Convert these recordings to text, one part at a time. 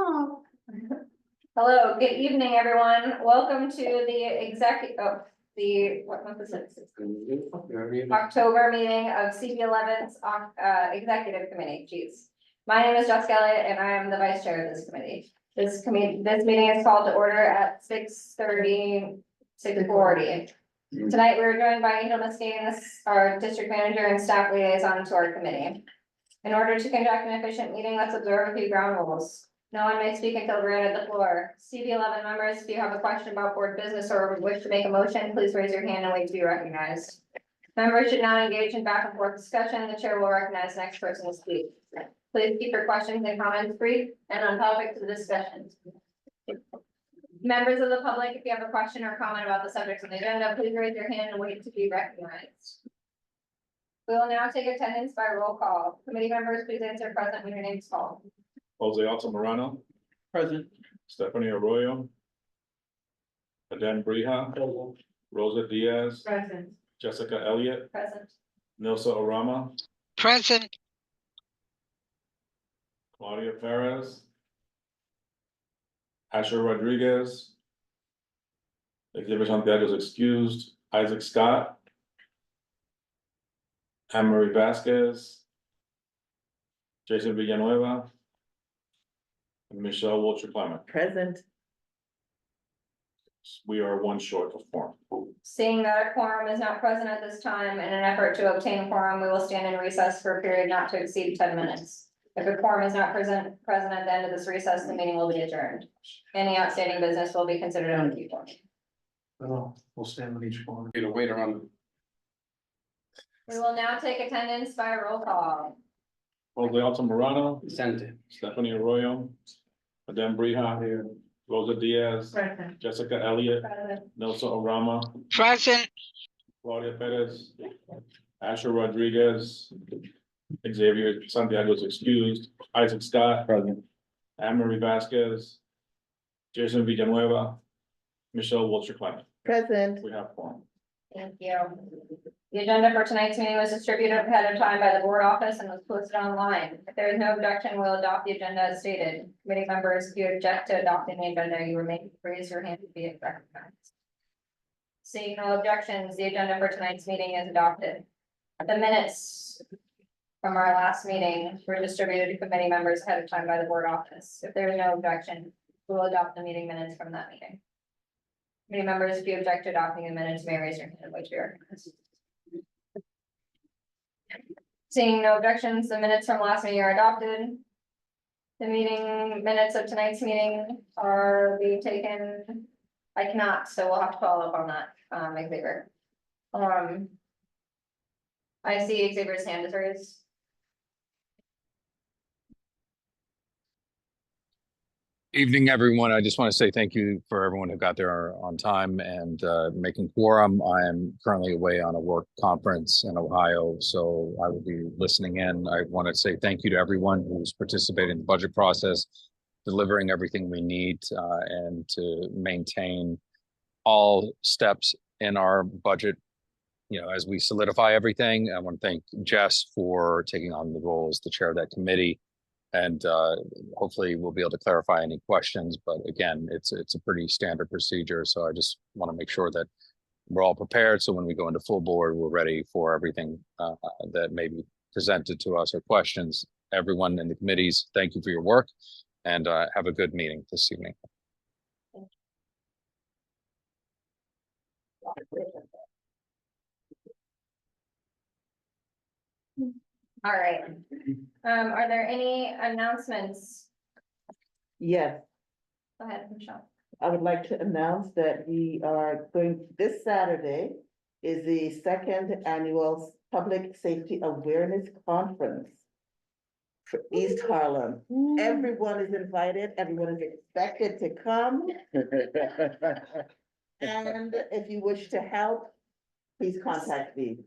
Hello, good evening, everyone. Welcome to the what month is it? October meeting of CB11's executive committee. Jeez. My name is Jessica Elliott and I am the vice chair of this committee. This meeting is called to order at 6:40. Tonight, we were joined by Angel Muscane, our district manager and staff liaison to our committee. In order to conduct an efficient meeting, let's observe a few ground rules. No one may speak until granted the floor. CB11 members, if you have a question about board business or wish to make a motion, please raise your hand and wait to be recognized. Members should not engage in back and forth discussion. The chair will recognize the next person to speak. Please keep your questions and comments brief and on topic to the discussion. Members of the public, if you have a question or comment about the subjects on the agenda, please raise your hand and wait to be recognized. We will now take attendance by roll call. Committee members, please answer present when your name is called. Jose Altamirano. Present. Stephanie Arroyo. Aden Brija. Rosa Diaz. Present. Jessica Elliott. Present. Nilsa Arama. Present. Claudia Perez. Asher Rodriguez. Xavier Santiago is excused. Isaac Scott. Anne-Marie Vasquez. Jason Villanueva. And Michelle Wilcher Clement. Present. We are one short of form. Seeing that a quorum is not present at this time, in an effort to obtain quorum, we will stand in recess for a period not to exceed 10 minutes. If a quorum is not present at the end of this recess, the meeting will be adjourned. Any outstanding business will be considered on the keyboard. We'll stand with each one. Need a waiter on. We will now take attendance by roll call. Jose Altamirano. Present. Stephanie Arroyo. Aden Brija here. Rosa Diaz. Present. Jessica Elliott. Nilsa Arama. Present. Claudia Perez. Asher Rodriguez. Xavier Santiago is excused. Isaac Scott. Present. Anne-Marie Vasquez. Jason Villanueva. Michelle Wilcher Clement. Present. We have form. Thank you. The agenda for tonight's meeting was distributed ahead of time by the board office and was posted online. If there is no objection, we'll adopt the agenda as stated. Committee members, if you object to adopting the agenda, you remain raise your hand to be recognized. Seeing no objections, the agenda for tonight's meeting is adopted. The minutes from our last meeting were distributed to committee members ahead of time by the board office. If there is no objection, we will adopt the meeting minutes from that meeting. Committee members, if you object to adopting the minutes, may raise your hand and wait to be recognized. Seeing no objections, the minutes from last meeting are adopted. The meeting minutes of tonight's meeting are being taken. I cannot, so we'll have to follow up on that, Xavier. I see Xavier's hand is raised. Evening, everyone. I just want to say thank you for everyone who got there on time and making quorum. I am currently away on a work conference in Ohio, so I will be listening in. I want to say thank you to everyone who's participated in the budget process, delivering everything we need and to maintain all steps in our budget. You know, as we solidify everything, I want to thank Jess for taking on the role as the chair of that committee. And hopefully we'll be able to clarify any questions, but again, it's a pretty standard procedure. So I just want to make sure that we're all prepared. So when we go into full board, we're ready for everything that may be presented to us or questions. Everyone in the committees, thank you for your work and have a good meeting this evening. All right. Are there any announcements? Yes, Go ahead, Michelle. I would like to announce that we are going, this Saturday is the second annual Public Safety Awareness Conference for East Harlem. Everyone is invited, everyone is expected to come. And if you wish to help, please contact me.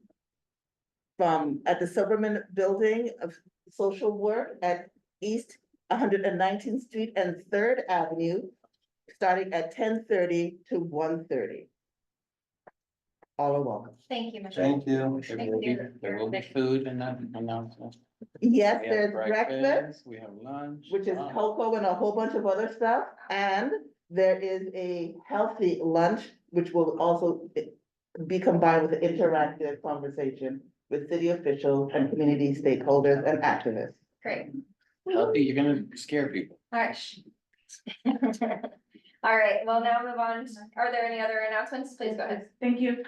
At the Silverman Building of Social Work at East 119th Street and 3rd Avenue, starting at 10:30 to 1:30. all are welcome. Thank you, Michelle. Thank you. There will be food and announcements. Yes, We have there's breakfast, We have lunch. which is Wow. cocoa and a whole bunch of other stuff, and there is a healthy lunch, which will also be combined with an interactive conversation with city officials and community stakeholders and activists. Great. Healthy, you're gonna scare people. All right. All right, well, now move on. Are there any other announcements? Please go ahead. Thank you.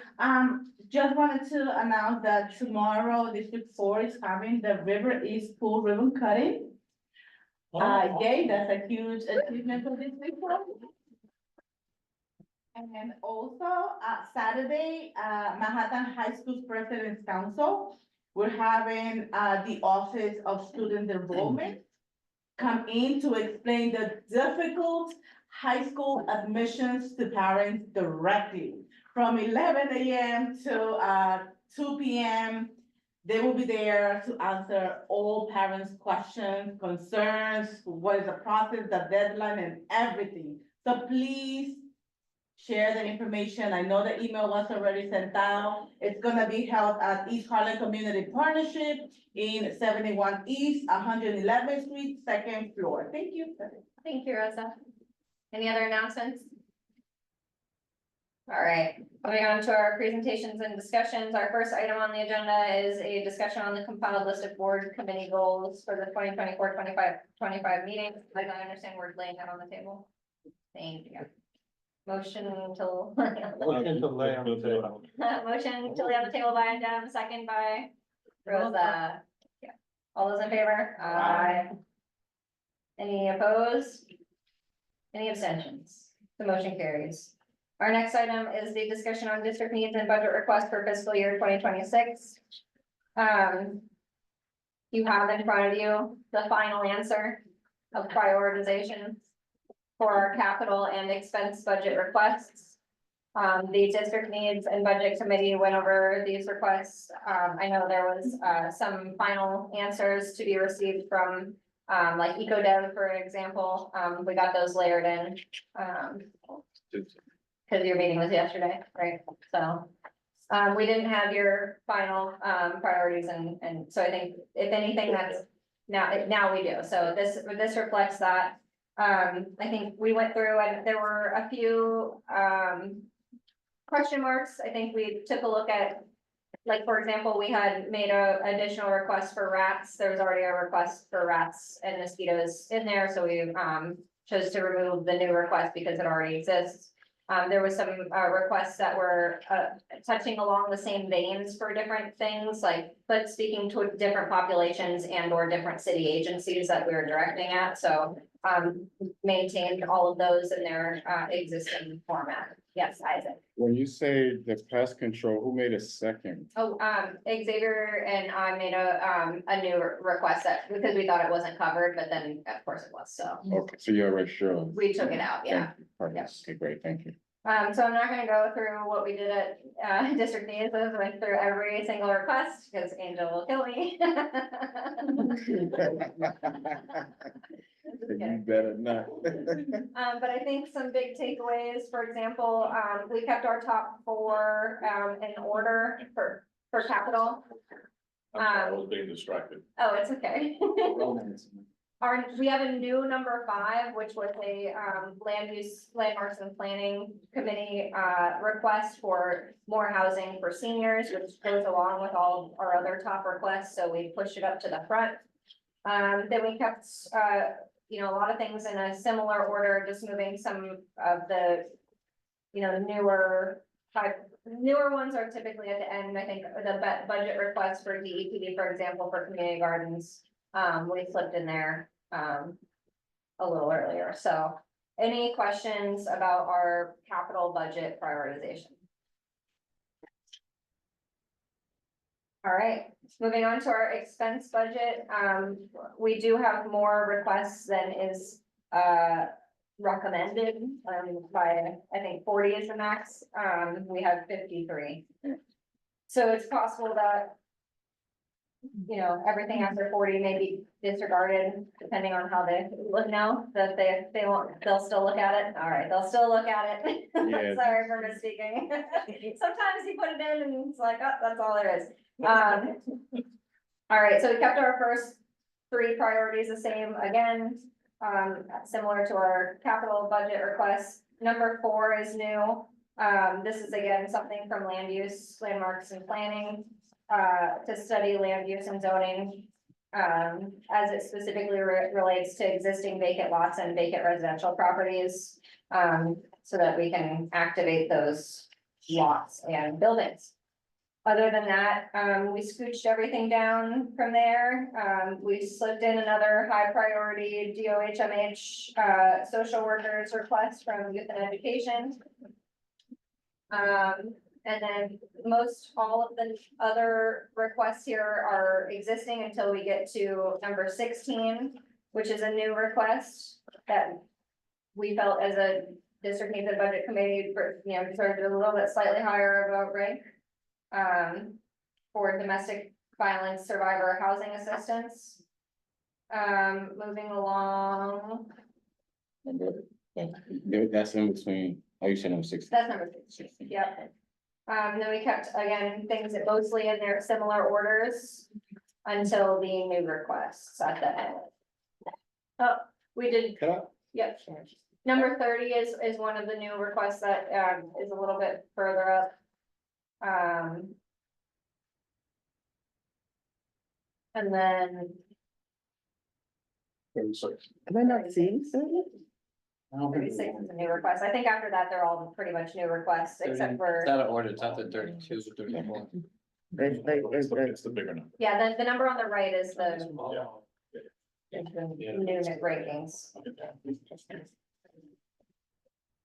Just wanted to announce that tomorrow, District 4 is having the River East Pool ribbon cutting. Yay, that's a huge achievement for District 4. And then also, Saturday, Manhattan High School's President's Council, we're having, the Office of Student Enrollment come in to explain the difficult high school admissions to parents directly. From 11 AM to 2 PM, they will be there to answer all parents' questions, concerns, what is the process, the deadline, and everything. So please share the information. I know the email was already sent out. It's gonna be held at East Harlem Community Partnership in 71 East, 111th Street, second floor. Thank you. Thank you, Rosa. Any other announcements? All right, moving on to our presentations and discussions. Our first item on the agenda is a discussion on the compiled list of board committee goals for the 2024-25 meeting. I don't understand we're laying that on the table. Thank you. Motion to. Motion to lay on the table. Motion to lay on the table by Adam, second by Rosa. Yeah. All those in favor? Aye. Any opposed? Any abstentions? The motion carries. Our next item is the discussion on district needs and budget request for fiscal year 2026. You have in front of you the final answer of prioritization for our capital and expense budget requests. The district needs and budget committee went over these requests. I know there was some final answers to be received from like EcoDev, for example. We got those layered in. Because your meeting was yesterday, right? So we didn't have your final priorities, and so I think if anything, that's now we do. So this reflects that. I think we went through and there were a few question marks. I think we took a look at, like, for example, we had made a additional request for rats. There was already a request for rats and mosquitoes in there, so we chose to remove the new request because it already exists. There was some requests that were touching along the same veins for different things, like, but speaking to different populations and or different city agencies that we were directing at. So maintained all of those in their existing format. Yes, Isaac. When you say the pest control, who made a second? Oh, Xavier and I made a new request that, because we thought it wasn't covered, but then of course it was, so Okay, so you're already sure. we took it out, yeah. Perfect. Okay, great, thank you. So I'm not gonna go through what we did at district needs, I went through every single request, because Angel will kill me. You better not. But I think some big takeaways, for example, we kept our top 4 in order for capital. I was being distracted. Oh, it's okay. Romance. We have a new number 5, which was a land use, landmarks and planning committee request for more housing for seniors, which goes along with all our other top requests, so we pushed it up to the front. Then we kept you know, a lot of things in a similar order, just moving some of the, you know, newer ones are typically at the end. I think the budget request for DEP, for example, for community gardens, we slipped in there a little earlier. So any questions about our capital budget prioritization? All right, moving on to our expense budget. We do have more requests than is recommended by, I think 40 is the max. We have 53. So it's possible that you know, everything after 40 may be disregarded, depending on how they look now, that they won't, they'll still look at it. All right, they'll still look at it. Yeah. Sorry for misspeaking. Sometimes you put it in and it's like, oh, that's all there is. All right, so we kept our first three priorities the same again, similar to our capital budget requests. Number 4 is new. This is again, something from land use, landmarks and planning, to study land use and zoning. As it specifically relates to existing vacant lots and vacant residential properties. So that we can activate those lots and buildings. Other than that, we scooched everything down from there. We slipped in another high priority DOHMH, social workers request from youth and education. And then most all of the other requests here are existing until we get to number 16, which is a new request that we felt as a district needs and budget committee, for, you know, deserved a little bit slightly higher of a rank. For domestic violence survivor housing assistance. Moving along, That's in between, oh, you said number 6. that's number 6, yep. Then we kept, again, things that mostly in their similar orders until the new requests at the end. Oh, we did, Can I? yep. Number 30 is one of the new requests that, is a little bit further up. And then, Am I not seeing something? 36 is a new request. I think after that, they're all pretty much new requests, except It's for, out of order, it's after 32, 34. It's the bigger number. yeah, the number on the right is the Yeah. new rankings.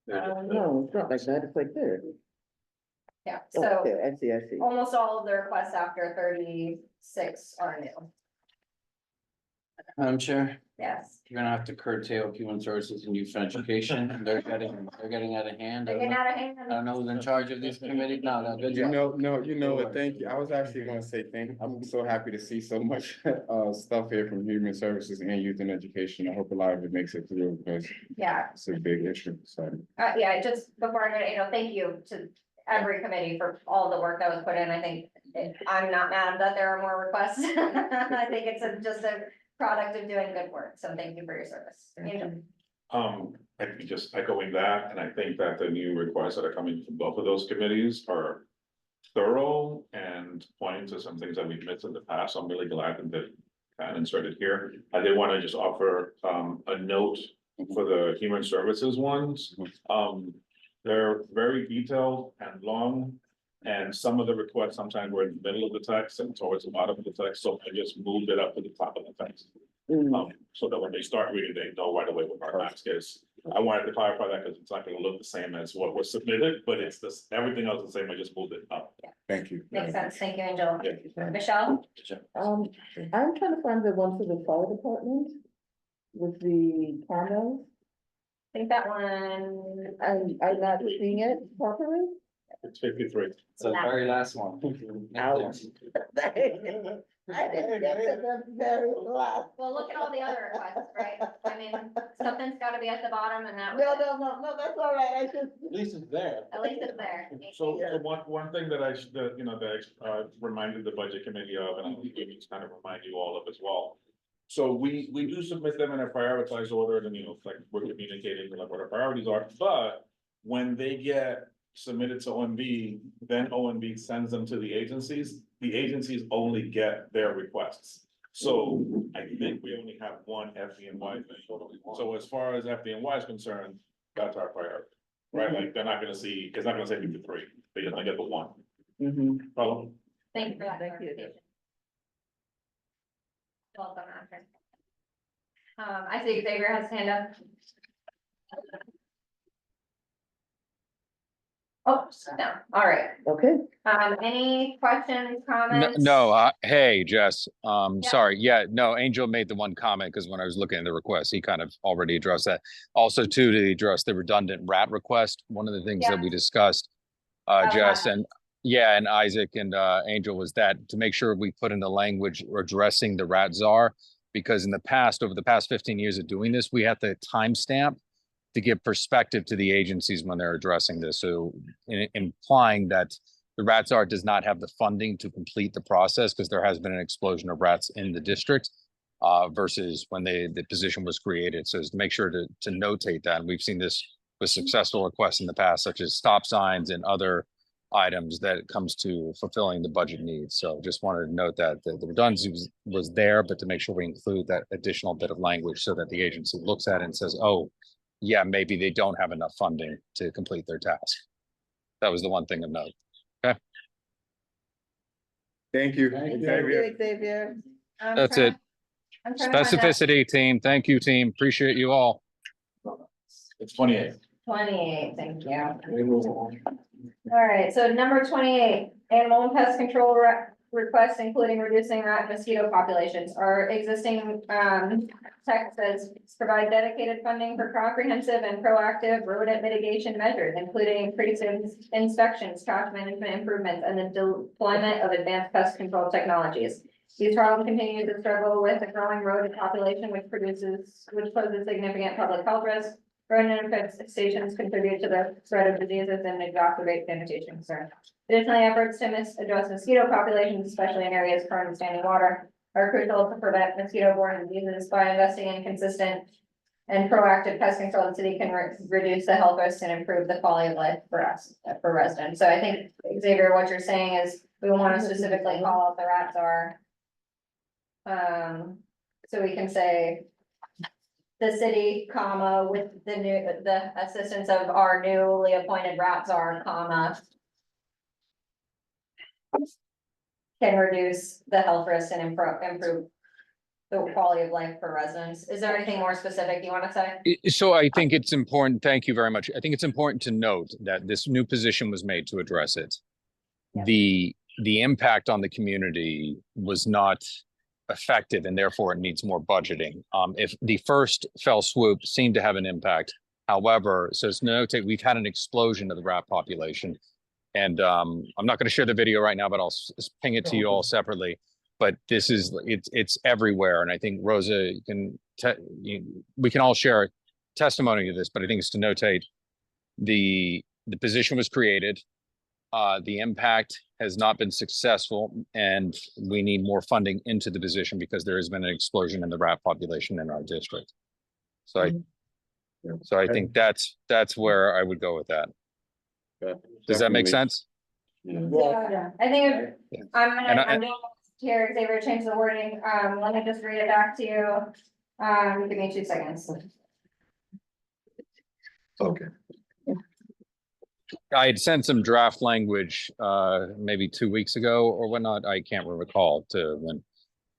No, it's not like that, it's like there. Yeah, Oh, so okay, I see. almost all of the requests after 36 are new. I'm sure Yes. you're gonna have to curtail human services and youth education. They're getting out of hand. I They're don't getting know- out of hand. I don't know who's in charge of these committees. No, good You job. know what, thank you. I was actually gonna say I'm so happy to see so much stuff here from human services and youth and education. I hope a lot of it makes it through because Yeah, it's a big issue, so. yeah, just before I go, you know, thank you to every committee for all the work that was put in. I think I'm not mad that there are more requests. I think it's just a product of doing good work. So thank you for your service. Angel. I think just echoing that, and I think that the new requests that are coming from both of those committees are thorough and pointing to some things that we've missed in the past. So I'm really glad that they got inserted here. I did want to just offer a note for the human services ones. They're very detailed and long. And some of the requests sometimes were in the middle of the text and towards the bottom of the text, so I just moved it up to the top of the text. So that when they start reading, they know right away what our ask is. I wanted to clarify that because it's not gonna look the same as what was submitted, but it's this, everything else is the same, I just moved it up. Thank you. Makes sense. Thank you, Angela. Yeah. Michelle? Good job. I'm trying to find the one for the fire department with the cameras, I think that one. and I'm not seeing it properly. It's 53. It's the very last one. Ouch. I didn't get to the very last. Well, look at all the other requests, right? I mean, something's gotta be at the bottom and that was, No, that's all right, I just. At least it's there. at least it's there. So one thing that I should, that reminded the budget committee of, and I think we need to kind of remind you all of as well. So we do submit them in a prioritized order, and like we're communicating like what our priorities are, but when they get submitted to OMB, then OMB sends them to the agencies only get their requests. So I think we only have one FDNY thing. So as far as FDNY is concerned, that's our priority, right? Like, they're not gonna see, it's not gonna say 53, they just gonna get the one. Problem? Thank you for that Thank you. clarification. Welcome, Asher. I see Xavier has his hand up. Oh, no, all right. Okay, Any questions, comments? No, hey, Jess, Yeah. sorry, yeah, no, Angel made the one comment, because when I was looking at the request, he kind of already addressed that. Also, too, to address the redundant rat request, one of the things that we discussed, Jess, Yeah. and Yeah, and Isaac and Angel, was that to make sure we put in the language addressing the rat czar, because in the past, over the past 15 years of doing this, we have to timestamp to give perspective to the agencies when they're addressing this. So implying that the rat czar does not have the funding to complete the process because there has been an explosion of rats in the district versus when the position was created. So to make sure to notate that, and we've seen this with successful requests in the past, such as stop signs and other items that it comes to fulfilling the budget needs. So just wanted to note that the redundancy was there, but to make sure we include that additional bit of language so that the agency looks at it and says, oh, yeah, maybe they don't have enough funding to complete their task. That was the one thing of note. Okay. Thank you. Thank you. Thank you, Xavier. That's it. I'm trying to find out. Specificity, team. Thank you, team. Appreciate you all. It's 28. 28, thank you. All right, so number 28, animal and pest control requests, including reducing rat mosquito populations. Our existing text says provide dedicated funding for comprehensive and proactive rodent mitigation measures, including increased inspections, trash management improvements, and the deployment of advanced pest control technologies. East Harlem continues to struggle with a growing rodent population, which poses significant public health risks. Rodent infestations contribute to the spread of diseases and exacerbate sanitation concerns. Additionally, efforts to address mosquito populations, especially in areas prone to standing water, are crucial to prevent mosquito-borne diseases. By investing in consistent and proactive pest control, the city can reduce the health risks and improve the quality of life for us, for residents. So I think, Xavier, what you're saying is we want to specifically call out the rat czar. So we can say the city, comma, with the assistance of our newly appointed rat czar, comma, can reduce the health risks and improve the quality of life for residents. Is there anything more specific you want to say? So I think it's important. Thank you very much. I think it's important to note that this new position was made to address it. Yeah. The impact on the community was not effective, and therefore it needs more budgeting. If the first fell swoop seemed to have an impact, however, so it's notate we've had an explosion of the rat population, and I'm not going to share the video right now, but I'll ping it to you all separately. But this is it's everywhere, and I think Rosa, we can all share testimony to this, but I think it's to notate the position was created. The impact has not been successful, and we need more funding into the position because there has been an explosion in the rat population in our district. So I think that's where I would go with that. Does that make sense? Yeah, I think I'm And doing here, Xavier, change the wording. Let me just read it back to you. Give me 2 seconds. Okay. I had sent some draft language maybe 2 weeks ago or whatnot. I can't recall to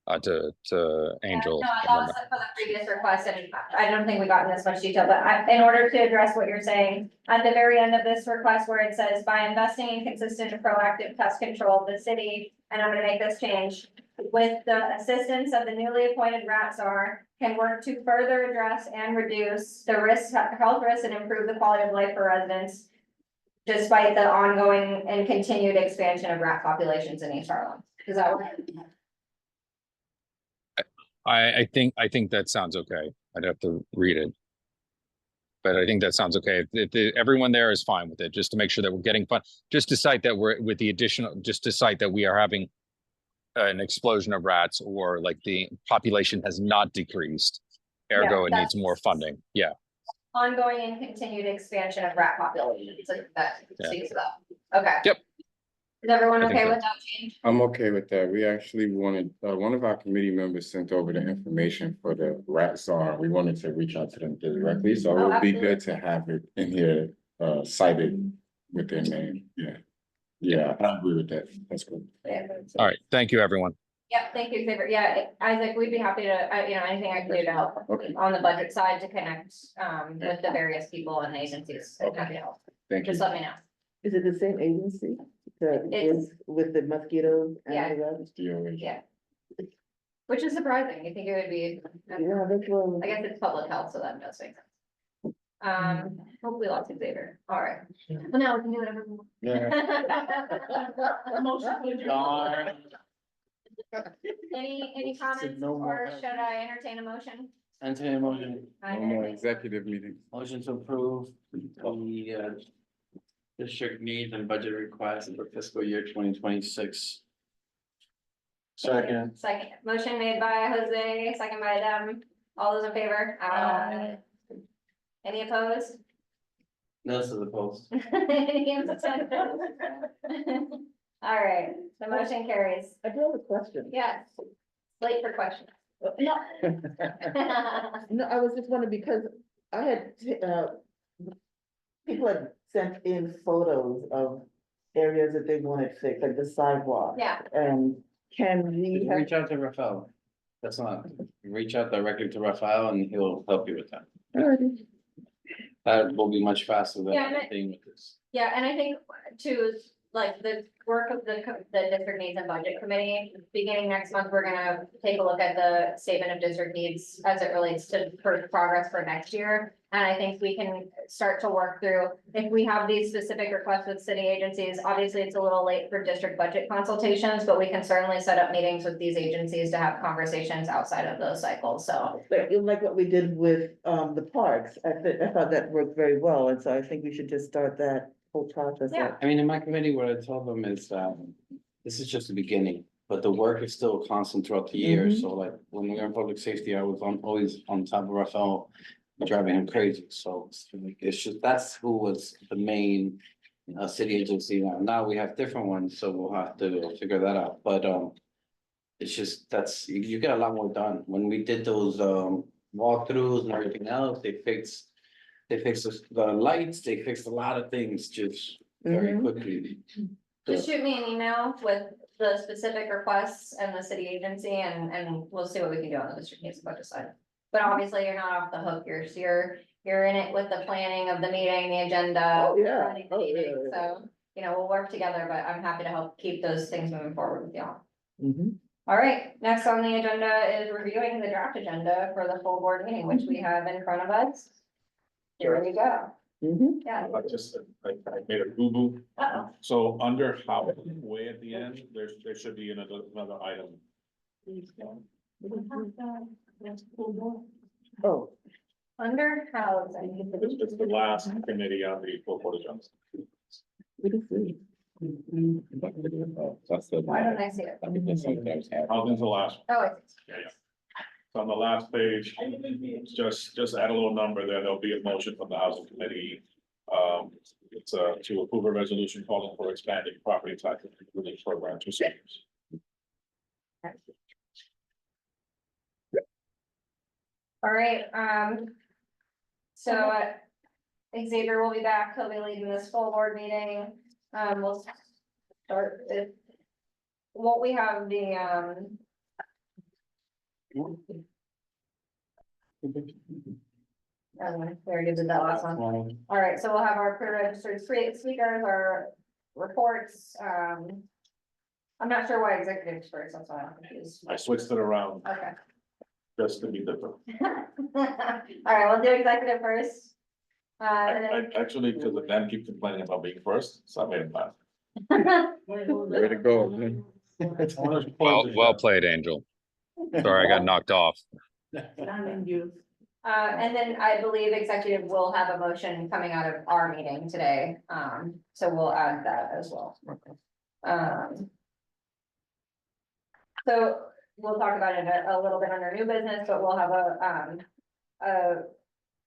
Angel. No, that was for the previous request, and I don't think we got in this much detail, but in order to address what you're saying, at the very end of this request where it says, by investing in consistent and proactive pest control, the city, and I'm gonna make this change, with the assistance of the newly appointed rat czar, can work to further address and reduce the health risks and improve the quality of life for residents, despite the ongoing and continued expansion of rat populations in East Harlem. Does that work? I think that sounds okay. I'd have to read it. But I think that sounds okay. If everyone there is fine with it, just to make sure that we're getting fun, just to cite that we're with the additional, just to cite that we are having an explosion of rats, or like the population has not decreased. Ergo, it needs more funding. Yeah. Ongoing and continued expansion of rat populations, like that, sees that. Okay. Yep. Is everyone I think okay so. with that change? I'm okay with that. We actually wanted, one of our committee members sent over the information for the rat czar. We wanted to reach out to them directly, so it would be good to have it in here, cited with their name. Yeah. Yeah, I agree with that. That's good. Yeah. All right. Thank you, everyone. Yep, thank you, Xavier. Yeah, Isaac, we'd be happy to, anything I can do to help Okay, on the budget side to connect, with the various people and agencies. I'd be happy to help. thank you. Just let me know. Is it the same agency that It's- is with the mosquitoes Yeah. and the rats? Yeah. Which is surprising. You think it would be, Yeah, that's what. I guess it's public health, so that does make sense. Hopefully lots of Xavier, all right. Well, now we can do whatever we want. Motion to adjourn. Darn. Any comments, No more or should I entertain a motion? Entertain a motion, No more executive meetings. motion to approve the district needs and budget requests for fiscal year 2026. Second. Second, motion made by Jose, second by Dem, all those in favor? Aye. Any opposed? No to the post. Any abstentions? All right, the motion carries. I do have a question. Yes, late for questions. No, no, I was just wondering because I had, people had sent in photos of areas that they wanted fixed, like the sidewalk. Yeah, And can we have, Reach out to Rafael. That's not, reach out directly to Rafael and he'll help you with that. That will be much faster than Yeah, and anything with this. yeah, and I think too, is like the work of the district needs and budget committee, beginning next month, we're gonna take a look at the statement of district needs as it relates to progress for next year. And I think we can start to work through, if we have these specific requests with city agencies, obviously it's a little late for district budget consultations, but we can certainly set up meetings with these agencies to have conversations outside of those cycles, so. like what we did with, the parks, I thought that worked very well, and so I think we should just start that whole process. Yeah. I mean, in my committee, what I told them is, this is just the beginning, but the work is still constant throughout the year. Mhm. So like, when we were in public safety, I was always on top of Rafael, driving him crazy. So it's just, that's who was the main city agency. Now we have different ones, so we'll have to figure that out. But it's just, that's, you get a lot more done. When we did those walkthroughs and everything else, they fixed the lights, they fixed a lot of things just very Mhm. quickly. Just shoot me an email with the specific requests and the city agency and we'll see what we can do on the district needs and budget side. But obviously, you're not off the hook, you're in it with the planning of the meeting, the agenda. Oh, yeah. running the Oh, yeah, meeting. yeah. So, we'll work together, but I'm happy to help keep those things moving forward with y'all. Mhm. All right, next on the agenda is reviewing the draft agenda for the full board meeting, which we have in front of us. Here we go, Mhm. yeah. I just, I made a boo-boo. Uh-oh. So under how, way at the end, there should be another item. Oh, Under housing. It's the last committee on the full board agenda. what is it? That's the. Why don't I see it? Housing's the last. Oh, I see. Yeah, yeah. So on the last page, just add a little number there, there'll be a motion from the housing committee. It's to approve a resolution calling for expanding property tax relief program to seniors. All right, so Xavier will be back, he'll be leading this full board meeting, we'll start with. Won't we have the, we already did that last one. All right, so we'll have our pre-registered speakers, our reports, I'm not sure why executives first, that's why I'm confused. I switched it around Okay. just to be different. All right, we'll do executive first. I actually, because the Dan keep complaining about being first, so I made him laugh. Way to go. Well played, Angel. Sorry, I got knocked off. And then I believe executive will have a motion coming out of our meeting today, so we'll add that as well. So we'll talk about it a little bit under new business, but we'll have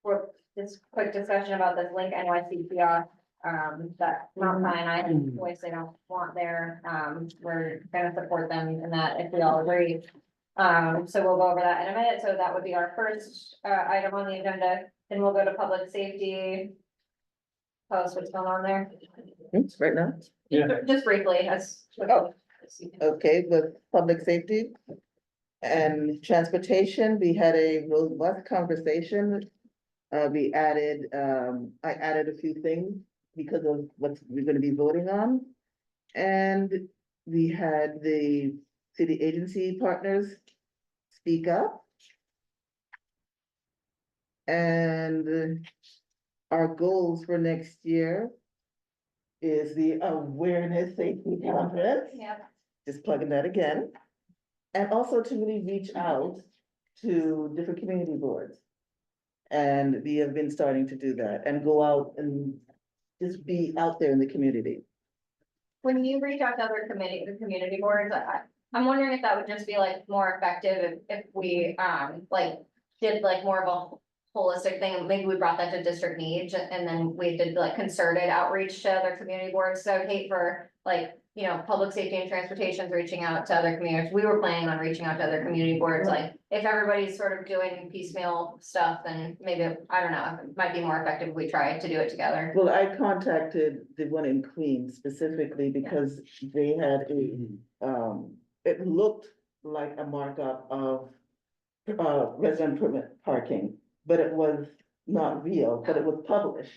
for this quick discussion about this Link NYC kiosk, that Mount Sinai voice they don't want there. We're gonna support them in that if we all agree. So we'll go over that in a minute. So that would be our first item on the agenda. Then we'll go to public safety. Tell us what's going on there. Right now? Yeah. Just briefly, as. Oh. Okay, with public safety and transportation, we had a robust conversation. We added, I added a few things because of what we're gonna be voting on. And we had the city agency partners speak up. And our goals for next year is the awareness safety conference, Yeah, just plugging that again. And also to really reach out to different community boards. And we have been starting to do that and go out and just be out there in the community. when you reach out to other community boards, I'm wondering if that would just be like more effective if we, like, did like more of a holistic thing, maybe we brought that to district needs, and then we did like concerted outreach to other community boards, so I'd hate for like, you know, public safety and transportation's reaching out to other communities, we were planning on reaching out to other community boards, like, if everybody's sort of doing piecemeal stuff, then maybe, I don't know, it might be more effective if we try to do it together. Well, I contacted the one in Queens specifically because they had it looked like a markup of resident permit parking, but it was not real, but it was published.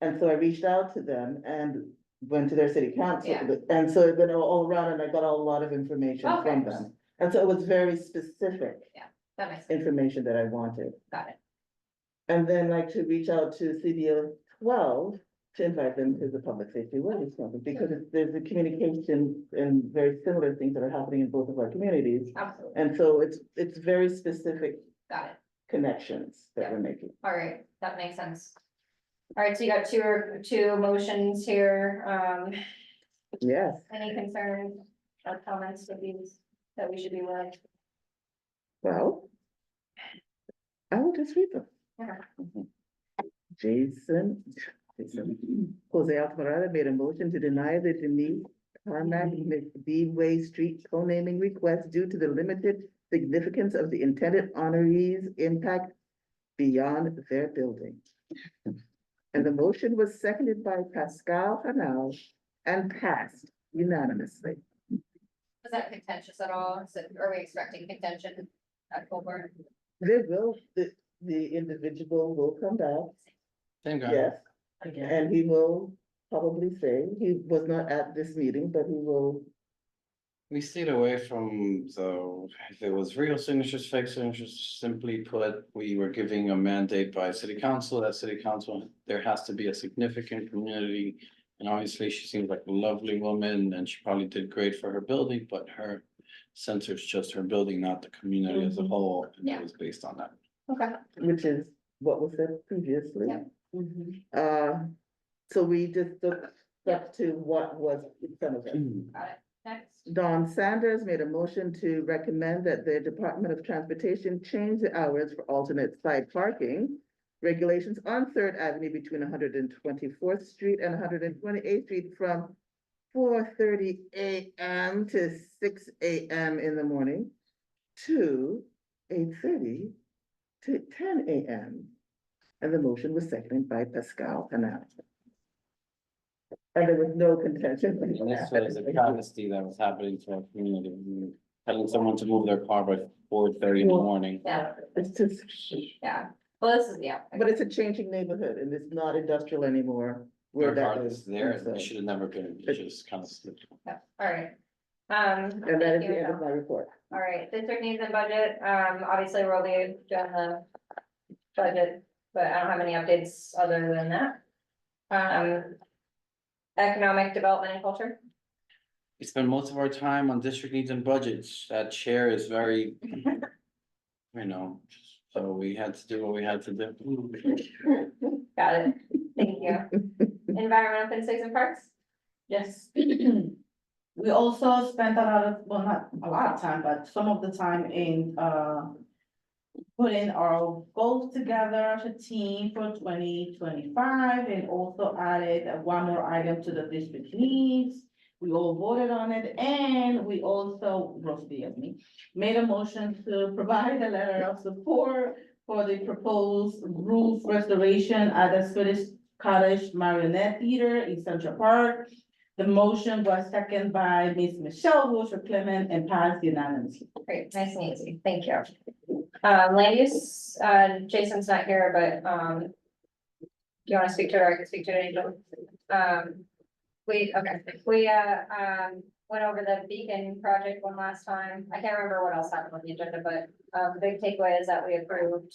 And so I reached out to them and went to their city council, Yeah. and so it went all around and I got a lot of information Okay. from them. And so it was very specific That makes sense, information that I wanted. got it. And then like to reach out to CB12 to invite them to the public safety awareness conference, because there's a communication and very similar things that are happening in both of our communities. Absolutely, And so it's very specific got it, connections that we're making. all right, that makes sense. All right, so you got two motions here, Yes, any concerns or comments with these that we should be aware of? well, I will just read them. Okay. Jose Alvarado made a motion to deny the Denise Carmack B-Way Street co-naming request due to the limited significance of the intended honorees' impact beyond their building. And the motion was seconded by Pascal Hanal and passed unanimously. Was that contentious at all? Are we expecting contention at full board? There will, the individual will come back, Same guy. yes, and he will probably say, he was not at this meeting, but he will. We stayed away from if it was real signatures, fake signatures, simply put, we were giving a mandate by city council, that city council, there has to be a significant community. And obviously, she seems like a lovely woman and she probably did great for her building, but her center is just her building, not the community as a whole, and Yeah. it was based on that. Okay. Which is what was said previously. Yeah. So we just stuck to what was in front of us. Got it. Next, Don Sanders made a motion to recommend that the Department of Transportation change the hours for alternate side parking regulations on Third Avenue between 124th Street and 128th Street from 4:30 AM to 6 AM in the morning to 8:30 to 10 AM. And the motion was seconded by Pascal Hanal. And there was no contention. And this was a travesty that was happening to our community, telling someone to move their car by 4:30 in the morning. yeah, It's just, yeah, well, this is, yeah. but it's a changing neighborhood and it's not industrial anymore. Where that Regardless, is. there, And so- it should have never been, it just kind of slipped. Yeah, all right. And that is thank the you, end of my report. all right, district needs and budget, obviously we'll be doing the budget, but I don't have any updates other than that. Economic development and culture, We spend most of our time on district needs and budgets. That chair is very, so we had to do what we had to do. got it, thank you. Environmental open space and parks, Yes. We also spent a lot of, well, not a lot of time, but some of the time in, putting our goals together as a team for 2025 and also added one more item to the district needs. We all voted on it and we also, Rosie and me, made a motion to provide a letter of support for the proposed roof restoration at the Swedish Cottage Marionette Theater in Central Park. The motion was seconded by Ms. Michelle Wilshire Clement and passed unanimously. great, nice and easy, thank you. Land use, Jason's not here, but, do you wanna speak to her, I can speak to it, Angel. We went over the beacon project one last time, I can't remember what else happened on the agenda, but, the big takeaway is that we approved,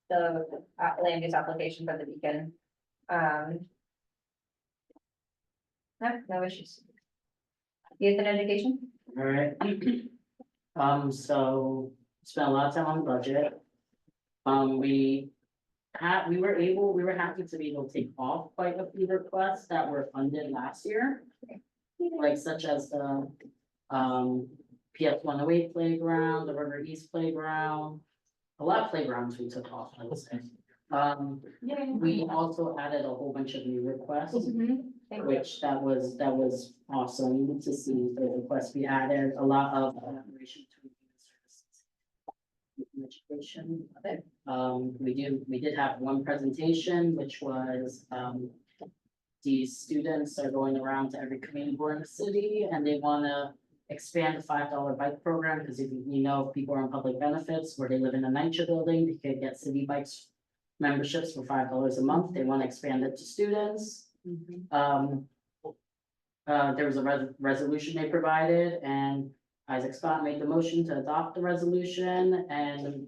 the land use application for the beacon. No issues. Youth and education? All right. So spent a lot of time on the budget. We were happy to be able to take off quite a few requests that were funded last year. Like such as the, PS 108 playground, the River East playground. A lot of playgrounds we took off, I would say. We also added a whole bunch of new requests. Which that was awesome to see the requests we added, a lot of collaboration between the services. Education, we did have one presentation, which was, these students are going around to every community board in the city and they wanna expand the $5 bike program, because if you know, if people are on public benefits where they live in a NYCHA building, they could get city bikes memberships for $5 a month, they wanna expand it to students. There was a resolution they provided and Isaac Scott made the motion to adopt the resolution and the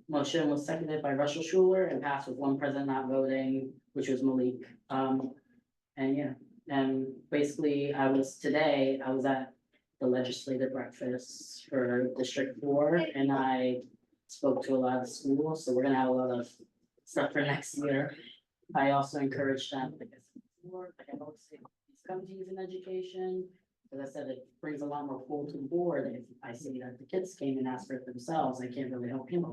motion was seconded by Russell Schuler and passed with one president not voting, which was Malik. And yeah, and basically I was at the legislative breakfast for District 4 and I spoke to a lot of schools, so we're gonna have a lot of stuff for next year. I also encourage them, because like I always say, please come to youth in education. As I said, it brings a lot more pull to the board. If I see that the kids came and asked for it themselves, I can't really help him. I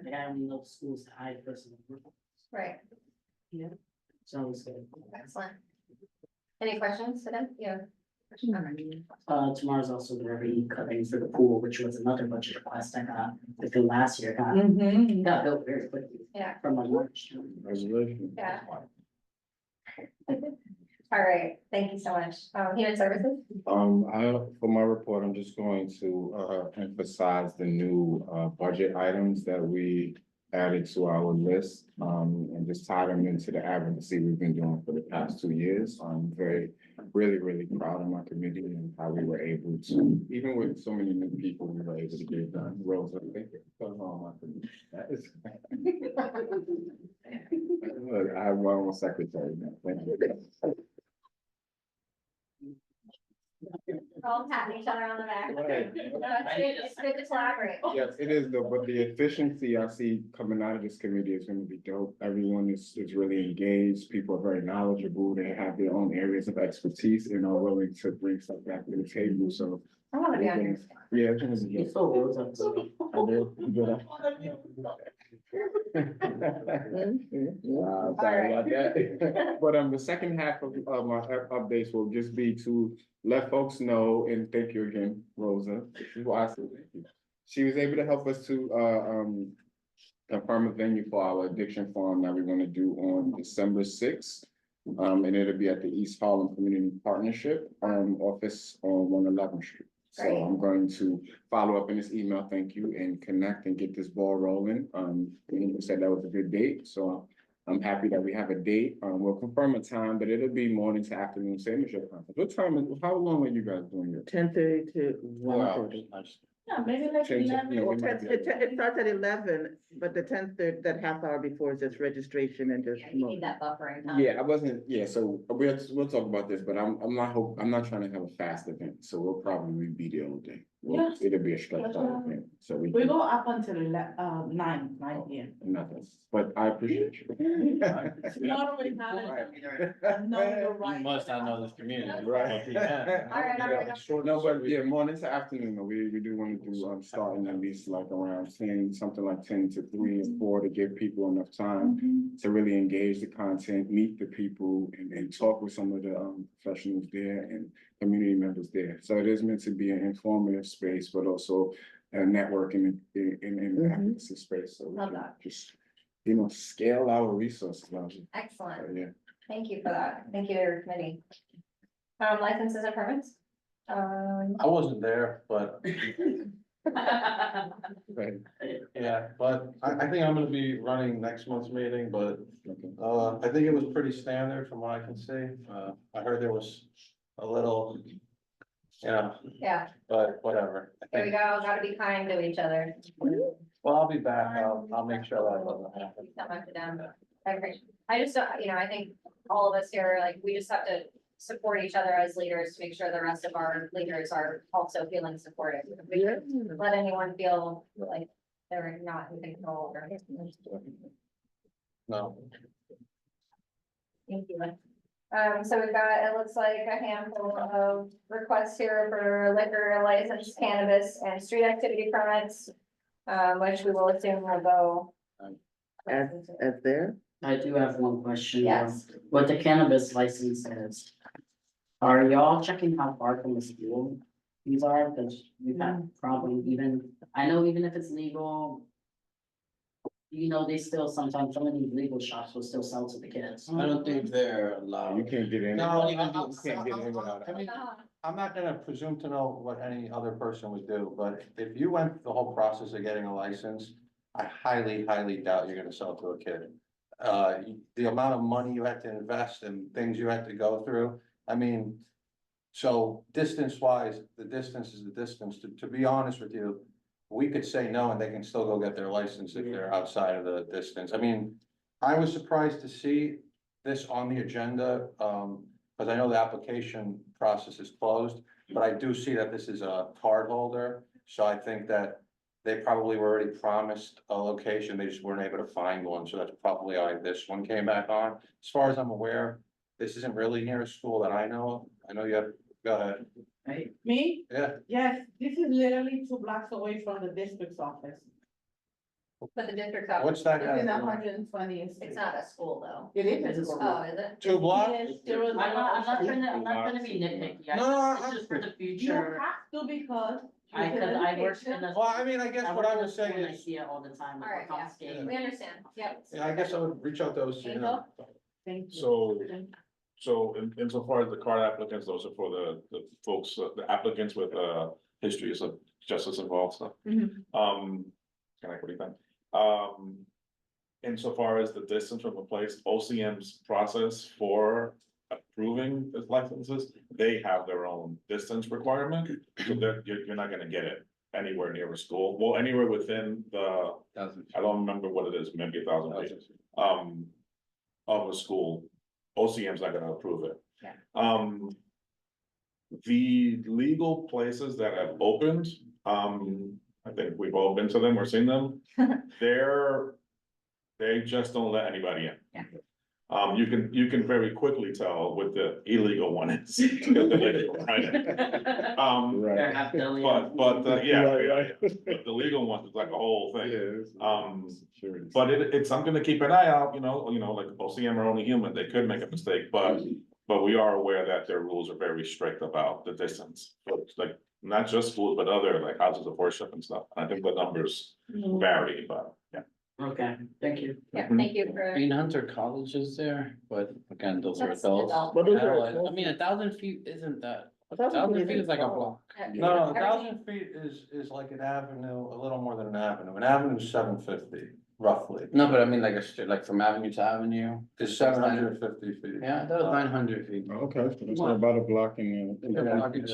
think I only know the schools that I personally work with. Right, So it's good. excellent. Any questions to them? Yeah. Tomorrow's also the ribbon cutting for the pool, which was another budget request I got, I think last year got built very quickly. Yeah. From my March. Congratulations. Yeah. All right, thank you so much. Human services? For my report, I'm just going to, emphasize the new, budget items that we added to our list, and just tie them into the advocacy we've been doing for the past 2 years. I'm really proud of my committee and how we were able to, even with so many new people, we were able to get it done. Rose, I think it was on my committee. That is. Look, I have my own secretary now. Thank you. All patting each other on the back. Right. No, it's good to collaborate. Yes, it is though, but the efficiency I see coming out of this committee is gonna be dope. Everyone is really engaged. People are very knowledgeable. They have their own areas of expertise and are willing to bring stuff back to the table. So. I want to be on your. Yeah, it's gonna be It's good. so rose up. I do. Good. Sorry about that. But the second half of my updates will just be to let folks know, and thank you again, Rosa. This is why I said thank you. She was able to help us to confirm a venue for our addiction forum that we're gonna do on December 6th. And it'll be at the East Harlem Community Partnership office on 111th Street. So Great. I'm going to follow up in this email, thank you, and connect and get this ball rolling. You said that was a good date, so I'm happy that we have a date. We'll confirm a time, but it'll be morning to afternoon, same as your conference. What time how long are you guys doing your? 10:30 to 1:30. Yeah, maybe like 11. Yeah, we might be able to- It starts at 11, but the 10:30, that half hour before is just registration and just. Yeah, you need that buffering time. Yeah, I wasn't, yeah, so we'll talk about this, but I'm not trying to have a fast event, so we'll probably be there all day. Yeah. It'll be a stretched out event, so we. We go up until 9 p.m. Nothing, but I appreciate you. Tomorrow we have it. No, you're right. You must not know this community. Right. All right. No, but yeah, morning to afternoon, we do want to do, starting at least like around 10, something like 10 to 3 and 4 to give people enough time to really engage the content, meet the people and talk with some of the professionals there and community members there. So it is meant to be an informative space, but also a networking in advocacy space. So we Love can that. just, scale our resources. So, Excellent. yeah. Thank you for that. Thank you to your committee. Licenses and permits? I wasn't there, but Right. yeah, but I think I'm gonna be running next month's meeting, but I think it was pretty standard from what I can see. I heard there was a little, Yeah, but whatever. I here we think- go. Gotta be kind to each other. Well, I'll be back. I'll make sure that doesn't happen. So much to them. I appreciate, I just, I think all of us here, like, we just have to support each other as leaders to make sure the rest of our leaders are also feeling supported. If we can let anyone feel like they're not in control or. No. Thank you. So we've got, it looks like a handful of requests here for liquor license, cannabis and street activity permits. Which we will assume will go. as there. I do have one question. Yes. What the cannabis license is. Are y'all checking how far from the school these are? Cause we've had probably even, I know even if it's legal. They still sometimes, some of these legal shops will still sell to the kids. I don't think they're allowed. You can't get in. No, You can't get in without. I mean, I'm not gonna presume to know what any other person would do, but if you went through the whole process of getting a license, I highly, highly doubt you're gonna sell to a kid. The amount of money you had to invest and things you had to go through, I mean, so distance wise, the distance is the distance. To be honest with you, we could say no and they can still go get their license if they're outside of the distance. I mean, I was surprised to see this on the agenda, because I know the application process is closed, but I do see that this is a card holder. So I think that they probably were already promised a location, they just weren't able to find one, so that's probably why this one came back on. As far as I'm aware, this isn't really near a school that I know of. I know you have, go ahead. Right? Me? Yeah, Yes, this is literally 2 blocks away from the district's office. But the district's office. what's that? It's in guy? 120th. It's not a school though. It is It's a a school. Oh, is it? 2 blocks? Yes, there was. I'm not trying to be nitpicky. No, It's just for the You future. have to because. I worked in the. Well, I mean, I guess what I was saying I is, see it all the time, like Alright, we're yeah. confiscating. We understand, yep. yeah, I guess I would reach out to those. Angel? Thank you. So insofar as the card applicants, those are for the folks, the applicants with histories of justice involved stuff. Mhm. Can I, what do you think? Insofar as the distance from the place, OCM's process for approving the licenses, they have their own distance requirement. So that you're not gonna get it anywhere near a school, well, anywhere within the, I don't remember what it is, maybe 1,000 feet. Of a school, OCM's not gonna approve it. Yeah. The legal places that have opened, I think we've all been to them or seen them. They just don't let anybody in. Yeah. You can very quickly tell what the illegal one is. Right. Fair half billion. Yeah, Right. but the legal one is like a whole thing. Sure. But it's something to keep an eye out, like OCM are only human, they could make a mistake, but we are aware that their rules are very strict about the distance. But like, not just schools, but other like houses of worship and stuff. I think the numbers vary, but yeah. Okay, thank you. Yeah, thank you for. Green Hunter College is there, but again, those are That's adults. adult. But those are Yeah, I adults. mean, 1,000 feet isn't that, A thousand 1,000 feet is is like a far. block. No, Everything- 1,000 feet is like an avenue, a little more than an avenue. An avenue is 750, roughly. No, but I mean like a straight, like from avenue to avenue. It's 750 feet. Yeah, that was 900 feet. Okay, so that's about a block in Yeah.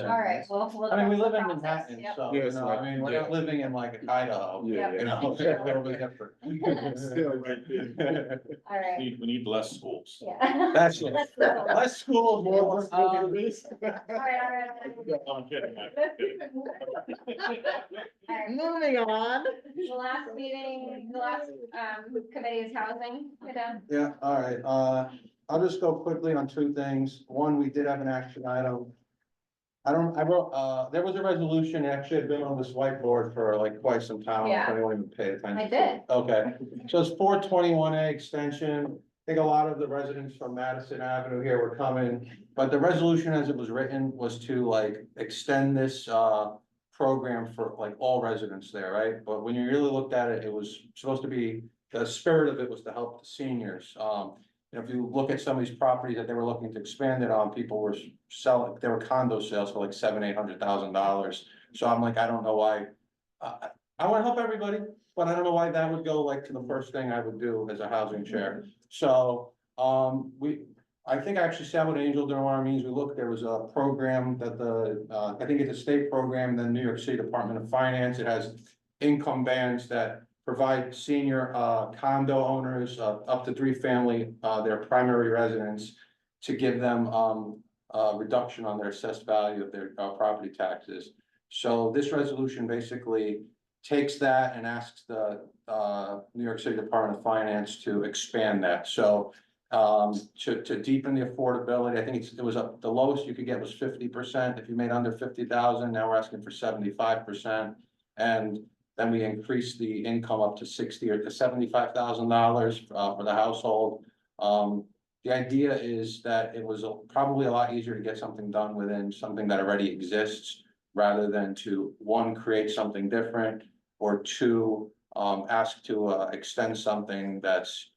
All right, well. we'll I mean, we trust live the in process. Manhattan, Yep. so, Yeah, you it's know, like- I mean, we're not living in like Idaho. Yeah, You know, it's a little bit different. Still right there. All right, We need less schools. yeah. That's Let's go. less school, more. All right. I'm kidding, I'm kidding. All right. Moving on. The last meeting, the last committee is housing, Yeah, all right, I'll just go quickly on 2 things. One, we did have an action item. I wrote, there was a resolution, it actually had been on this whiteboard for like quite some time. Yeah. I don't even pay attention. I did. Okay, so it's 421A extension. I think a lot of the residents from Madison Avenue here were coming, but the resolution as it was written was to like extend this, program for like all residents there, right? But when you really looked at it, it was supposed to be, the spirit of it was to help the seniors. If you look at some of these properties that they were looking to expand it on, people were selling, there were condo sales for like $700,000-800,000. So I'm like, I don't know why, I wanna help everybody, but I don't know why that would go like to the first thing I would do as a housing chair. So, I think I actually sat with Angel during one of our meetings, we looked, there was a program that I think it's a state program, the New York City Department of Finance, it has income bands that provide senior condo owners, up to 3 family, their primary residence, to give them a reduction on their assessed value of their property taxes. So this resolution basically takes that and asks the New York City Department of Finance to expand that. So to deepen the affordability, I think it was up, the lowest you could get was 50%. If you made under 50,000, now we're asking for 75%. And then we increase the income up to 60 or to $75,000 for the household. The idea is that it was probably a lot easier to get something done within something that already exists, rather than to, one, create something different, or two, ask to extend something that's,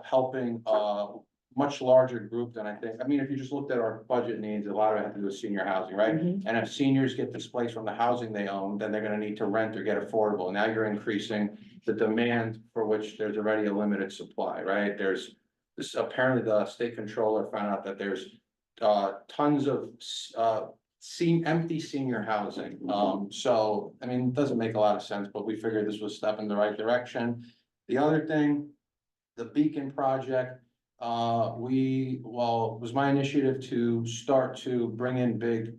helping a much larger group than I think. I mean, if you just looked at our budget needs, a lot of it has to do with senior housing, right? Mhm. And if seniors get displaced from the housing they own, then they're gonna need to rent or get affordable. Now you're increasing the demand for which there's already a limited supply, right? There's this, apparently the state controller found out that there's tons of empty senior housing. So, I mean, it doesn't make a lot of sense, but we figured this was a step in the right direction. The other thing, the Beacon project, it was my initiative to start to bring in big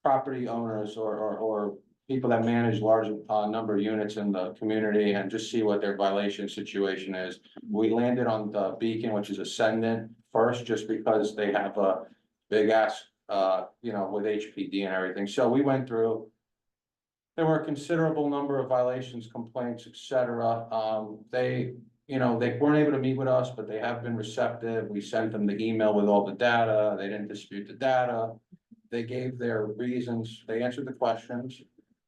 property owners or people that manage large number of units in the community, and just see what their violation situation is. We landed on the Beacon, which is Ascendant first, just because they have a big ass, with HPD and everything. So we went through. There were a considerable number of violations, complaints, etc. They weren't able to meet with us, but they have been receptive. We sent them the email with all the data. They didn't dispute the data. They gave their reasons. They answered the questions.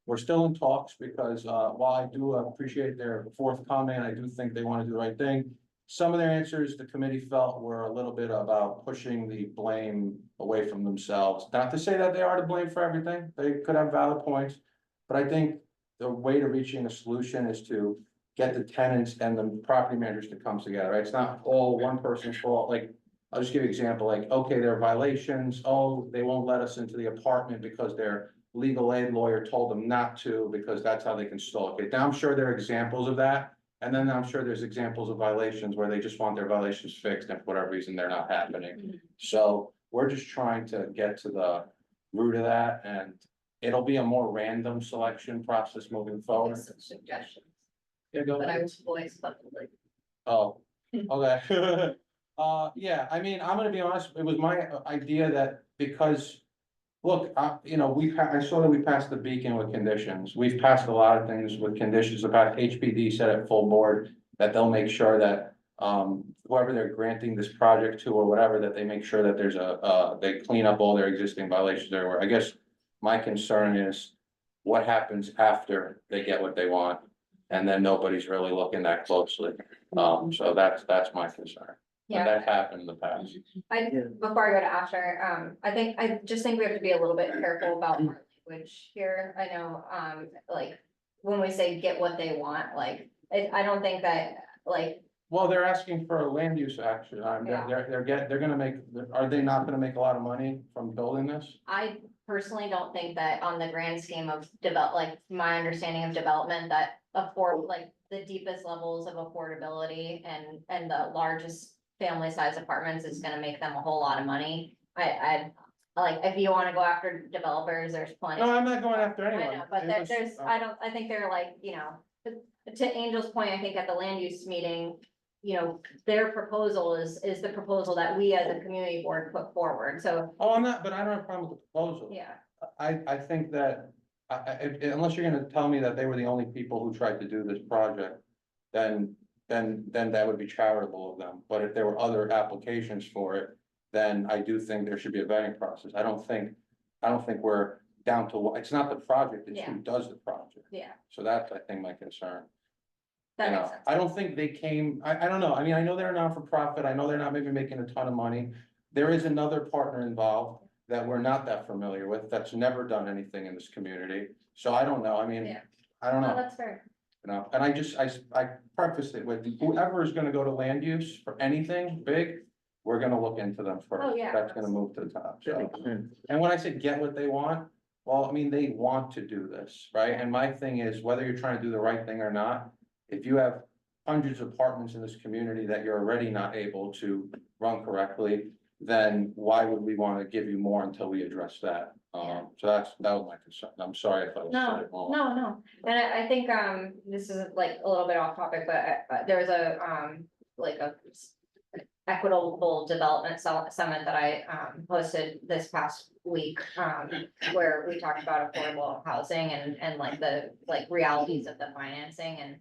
We're still in talks because, while I do appreciate their forthcoming, I do think they want to do the right thing. Some of their answers, the committee felt, were a little bit about pushing the blame away from themselves. Not to say that they are to blame for everything. They could have valid points. But I think the way to reaching a solution is to get the tenants and the property managers to come together, right? It's not all one person's fault. Like, I'll just give you an example, like, okay, there are violations. Oh, they won't let us into the apartment because their legal aid lawyer told them not to, because that's how they can stalk it. Now, I'm sure there are examples of that. And then I'm sure there's examples of violations where they just want their violations fixed, and for whatever reason, they're not happening. So we're just trying to get to the root of that, and it'll be a more random selection process moving forward. Some suggestions Yeah, go that I ahead. will voice publicly. Oh, okay. Yeah, I mean, I'm gonna be honest, it was my idea that because, look, I saw that we passed the Beacon with conditions. We've passed a lot of things with conditions. About HPD said at full board that they'll make sure that whoever they're granting this project to or whatever, that they make sure that there's they clean up all their existing violations everywhere. I guess my concern is what happens after they get what they want, and then nobody's really looking that closely. So that's my concern. And Yeah, that happened in the past. before I go to Asher, I just think we have to be a little bit careful about our language here. I know, like, when we say get what they want, like, I don't think that, like, Well, they're asking for a land use action. Yeah. They're gonna make, are they not gonna make a lot of money from building this? I personally don't think that on the grand scheme of like, my understanding of development, that like, the deepest levels of affordability and the largest family size apartments is gonna make them a whole lot of money. I like, if you wanna go after developers, there's plenty. No, I'm not going after I anyone. know, but It was, there's, I think they're like, to Angel's point, I think at the land use meeting, their proposal is the proposal that we as a community board put forward, so, Oh, I'm not, but I don't have a problem with the proposal. yeah. I think that, unless you're gonna tell me that they were the only people who tried to do this project, then that would be charitable of them. But if there were other applications for it, then I do think there should be a vetting process. I don't think we're down to, it's not the project, it's who does the project. Yeah, So that's, I think, my concern. that makes sense. I don't think they came, I don't know, I mean, I know they're not for profit, I know they're not maybe making a ton of money. There is another partner involved that we're not that familiar with, that's never done anything in this community. So I don't know, I mean, Yeah. I don't No, know, that's fair. and I preface it with, whoever is gonna go to land use for anything big, we're gonna look into them first. Oh, yeah. That's gonna move to the top, so. That makes sense. And when I say get what they want, Well, I mean, they want to do this, right? And my thing is, whether you're trying to do the right thing or not, if you have hundreds of apartments in this community that you're already not able to run correctly, then why would we want to give you more until we address that? So that was my concern. I'm sorry if I was. No, no, and I think, this is like a little bit off topic, but there's a, like a equitable development summit that I, hosted this past week, where we talked about affordable housing and like the, like realities of the financing and,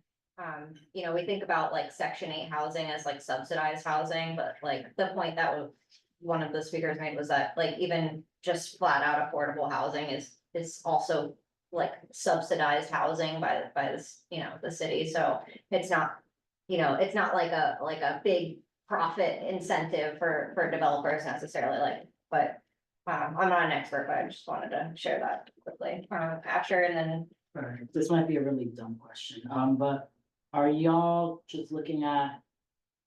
you know, we think about like Section 8 housing as like subsidized housing, but like the point that one of the speakers made was that like even just flat out affordable housing is also like subsidized housing by this, you know, the city, so it's not, you know, it's not like a big profit incentive for developers necessarily, like, but I'm not an expert, but I just wanted to share that quickly. Asher, and then Alright, this might be a really dumb question, but are y'all just looking at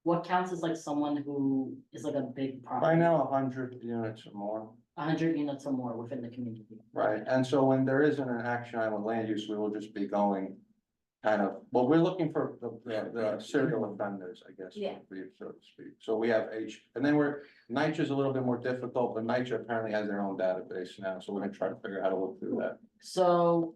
what counts as like someone who is like a big property? Right now, 100 units or more. 100 units or more within the community. Right, and so when there isn't an action item land use, we will just be going kind of, well, we're looking for the serial offenders, I guess. Yeah. So to speak. So we have and then NYCHA's a little bit more difficult, but NYCHA apparently has their own database now, so we're gonna try to figure out how to look through that. So.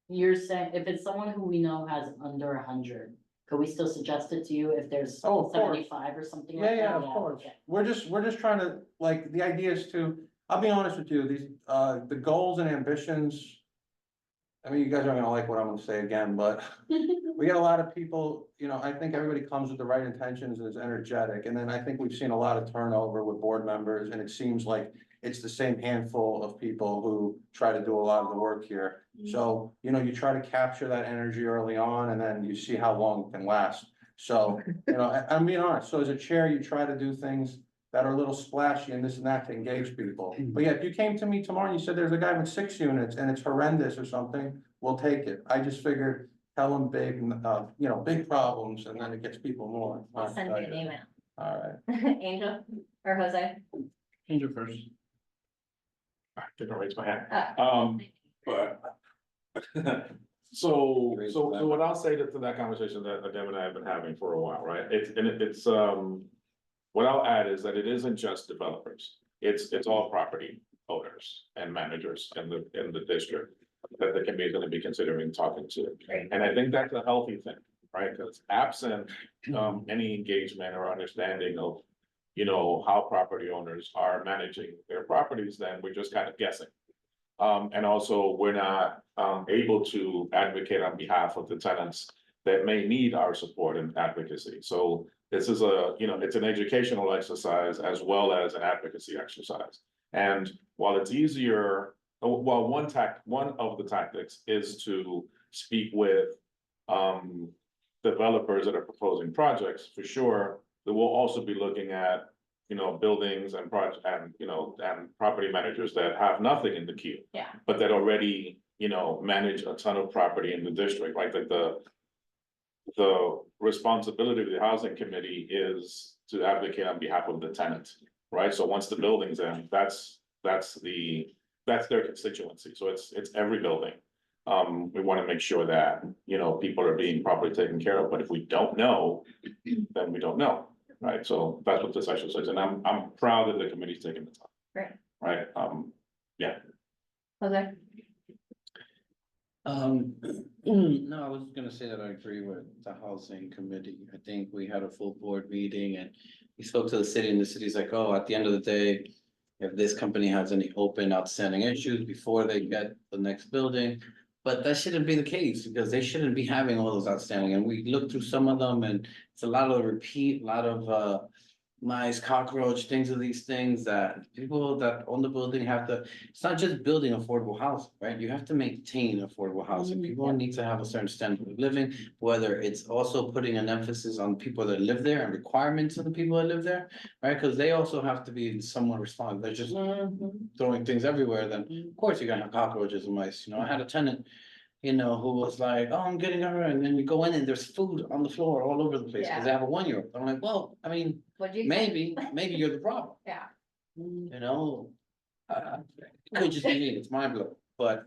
You're saying if it's someone who we know has under 100, could we still suggest it to you if there's Oh, of course. 75 or something like that? Yeah, of course. Okay. We're just trying to, like, the idea is to, I'll be honest with you, these, the goals and ambitions. I mean, you guys aren't gonna like what I'm gonna say again, but we got a lot of people, you know, I think everybody comes with the right intentions and is energetic. And then I think we've seen a lot of turnover with board members, and it seems like it's the same handful of people who try to do a lot of the work here. So, you know, you try to capture that energy early on, and then you see how long it can last. So, you know, I'm being honest, so as a chair, you try to do things that are a little splashy and this and that to engage people. But yeah, if you came to me tomorrow and you said there's a guy with 6 units and it's horrendous or something, we'll take it. I just figured, tell them big, you know, big problems, and then it gets people more. I'll send you an email. All right. Angel or Jose? Angel first. I didn't raise my hand. Uh, But. So what I'll say to that conversation that Adem and I have been having for a while, right? It's what I'll add is that it isn't just developers. It's all property owners and managers in the district that the committee is gonna be considering talking to. Great. And I think that's a healthy thing, right? Because absent any engagement or understanding of, you know, how property owners are managing their properties, then we're just kind of guessing. And also, we're not able to advocate on behalf of the tenants that may need our support and advocacy. So this is it's an educational exercise as well as an advocacy exercise. And while it's easier, well, one of the tactics is to speak with developers that are proposing projects, for sure. That we'll also be looking at, you know, buildings and and property managers that have nothing in the queue. Yeah. But that already, you know, manage a ton of property in the district, like the responsibility of the housing committee is to advocate on behalf of the tenant, right? So once the building's in, that's their constituency, so it's every building. We wanna make sure that, you know, people are being properly taken care of, but if we don't know, then we don't know. Right, so that's what this exercise is, and I'm proud that the committee's taking the time. Great. Right, yeah. Jose? No, I was gonna say that I agree with the housing committee. I think we had a full board meeting and we spoke to the city, and the city's like, oh, at the end of the day, if this company has any open outstanding issues before they get the next building. But that shouldn't be the case, because they shouldn't be having all those outstanding, and we looked through some of them, and it's a lot of repeat, a lot of mice, cockroach, things of these things that people that own the building have to, it's not just building affordable housing, right? You have to maintain affordable housing. People need to have a certain standard of living, whether it's also putting an emphasis on people that live there and requirements of the people that live there, right? Because they also have to be somewhat responsible. They're just throwing things everywhere, then of course you're gonna have cockroaches and mice. You know, I had a tenant, you know, who was like, oh, I'm getting her, and then you go in and there's food on the floor all over the place, because they have a 1-year-old. I'm like, well, I mean, What'd you? maybe you're the problem, Yeah. you know? Could just be me, it's my blood, but.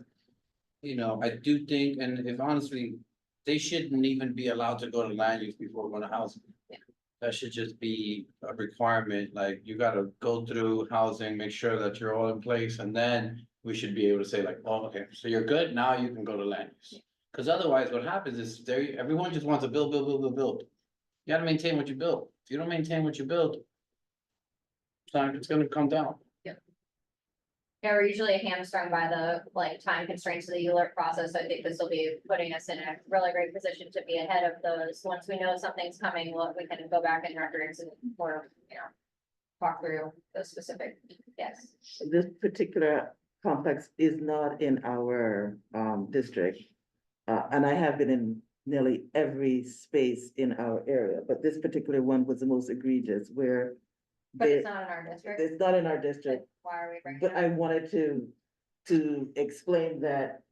You know, I do think, and if honestly, they shouldn't even be allowed to go to land use before going to housing. Yeah. That should just be a requirement, like you gotta go through housing, make sure that you're all in place, and then we should be able to say like, oh, okay, so you're good, now you can go to land use. Cause otherwise what happens is everyone just wants to build. You gotta maintain what you build. If you don't maintain what you build. It's gonna come down. Yeah, we're usually hamstrung by the like time constraints of the ULURP process. I think this will be putting us in a really great position to be ahead of those. Once we know something's coming, we can go back in records and more, talk through those specific, yes. This particular complex is not in our district. And I have been in nearly every space in our area, but this particular one was the most egregious where. But it's not in our district. It's not in our district, Why are we bringing but it I up? wanted to explain that.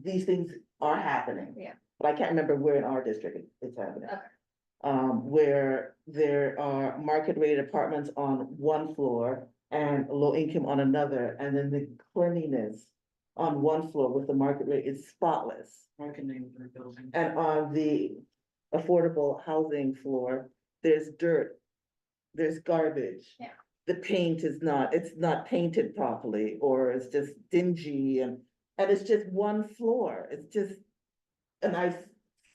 These things are happening. Yeah. But I can't remember where in our district it's happening. Okay. Where there are market rate apartments on one floor and low income on another, and then the cleanliness on one floor with the market rate is spotless. And on the affordable housing floor, there's dirt, there's garbage. Yeah. The paint is it's not painted properly, or it's just dingy and it's just one floor. It's just, and I've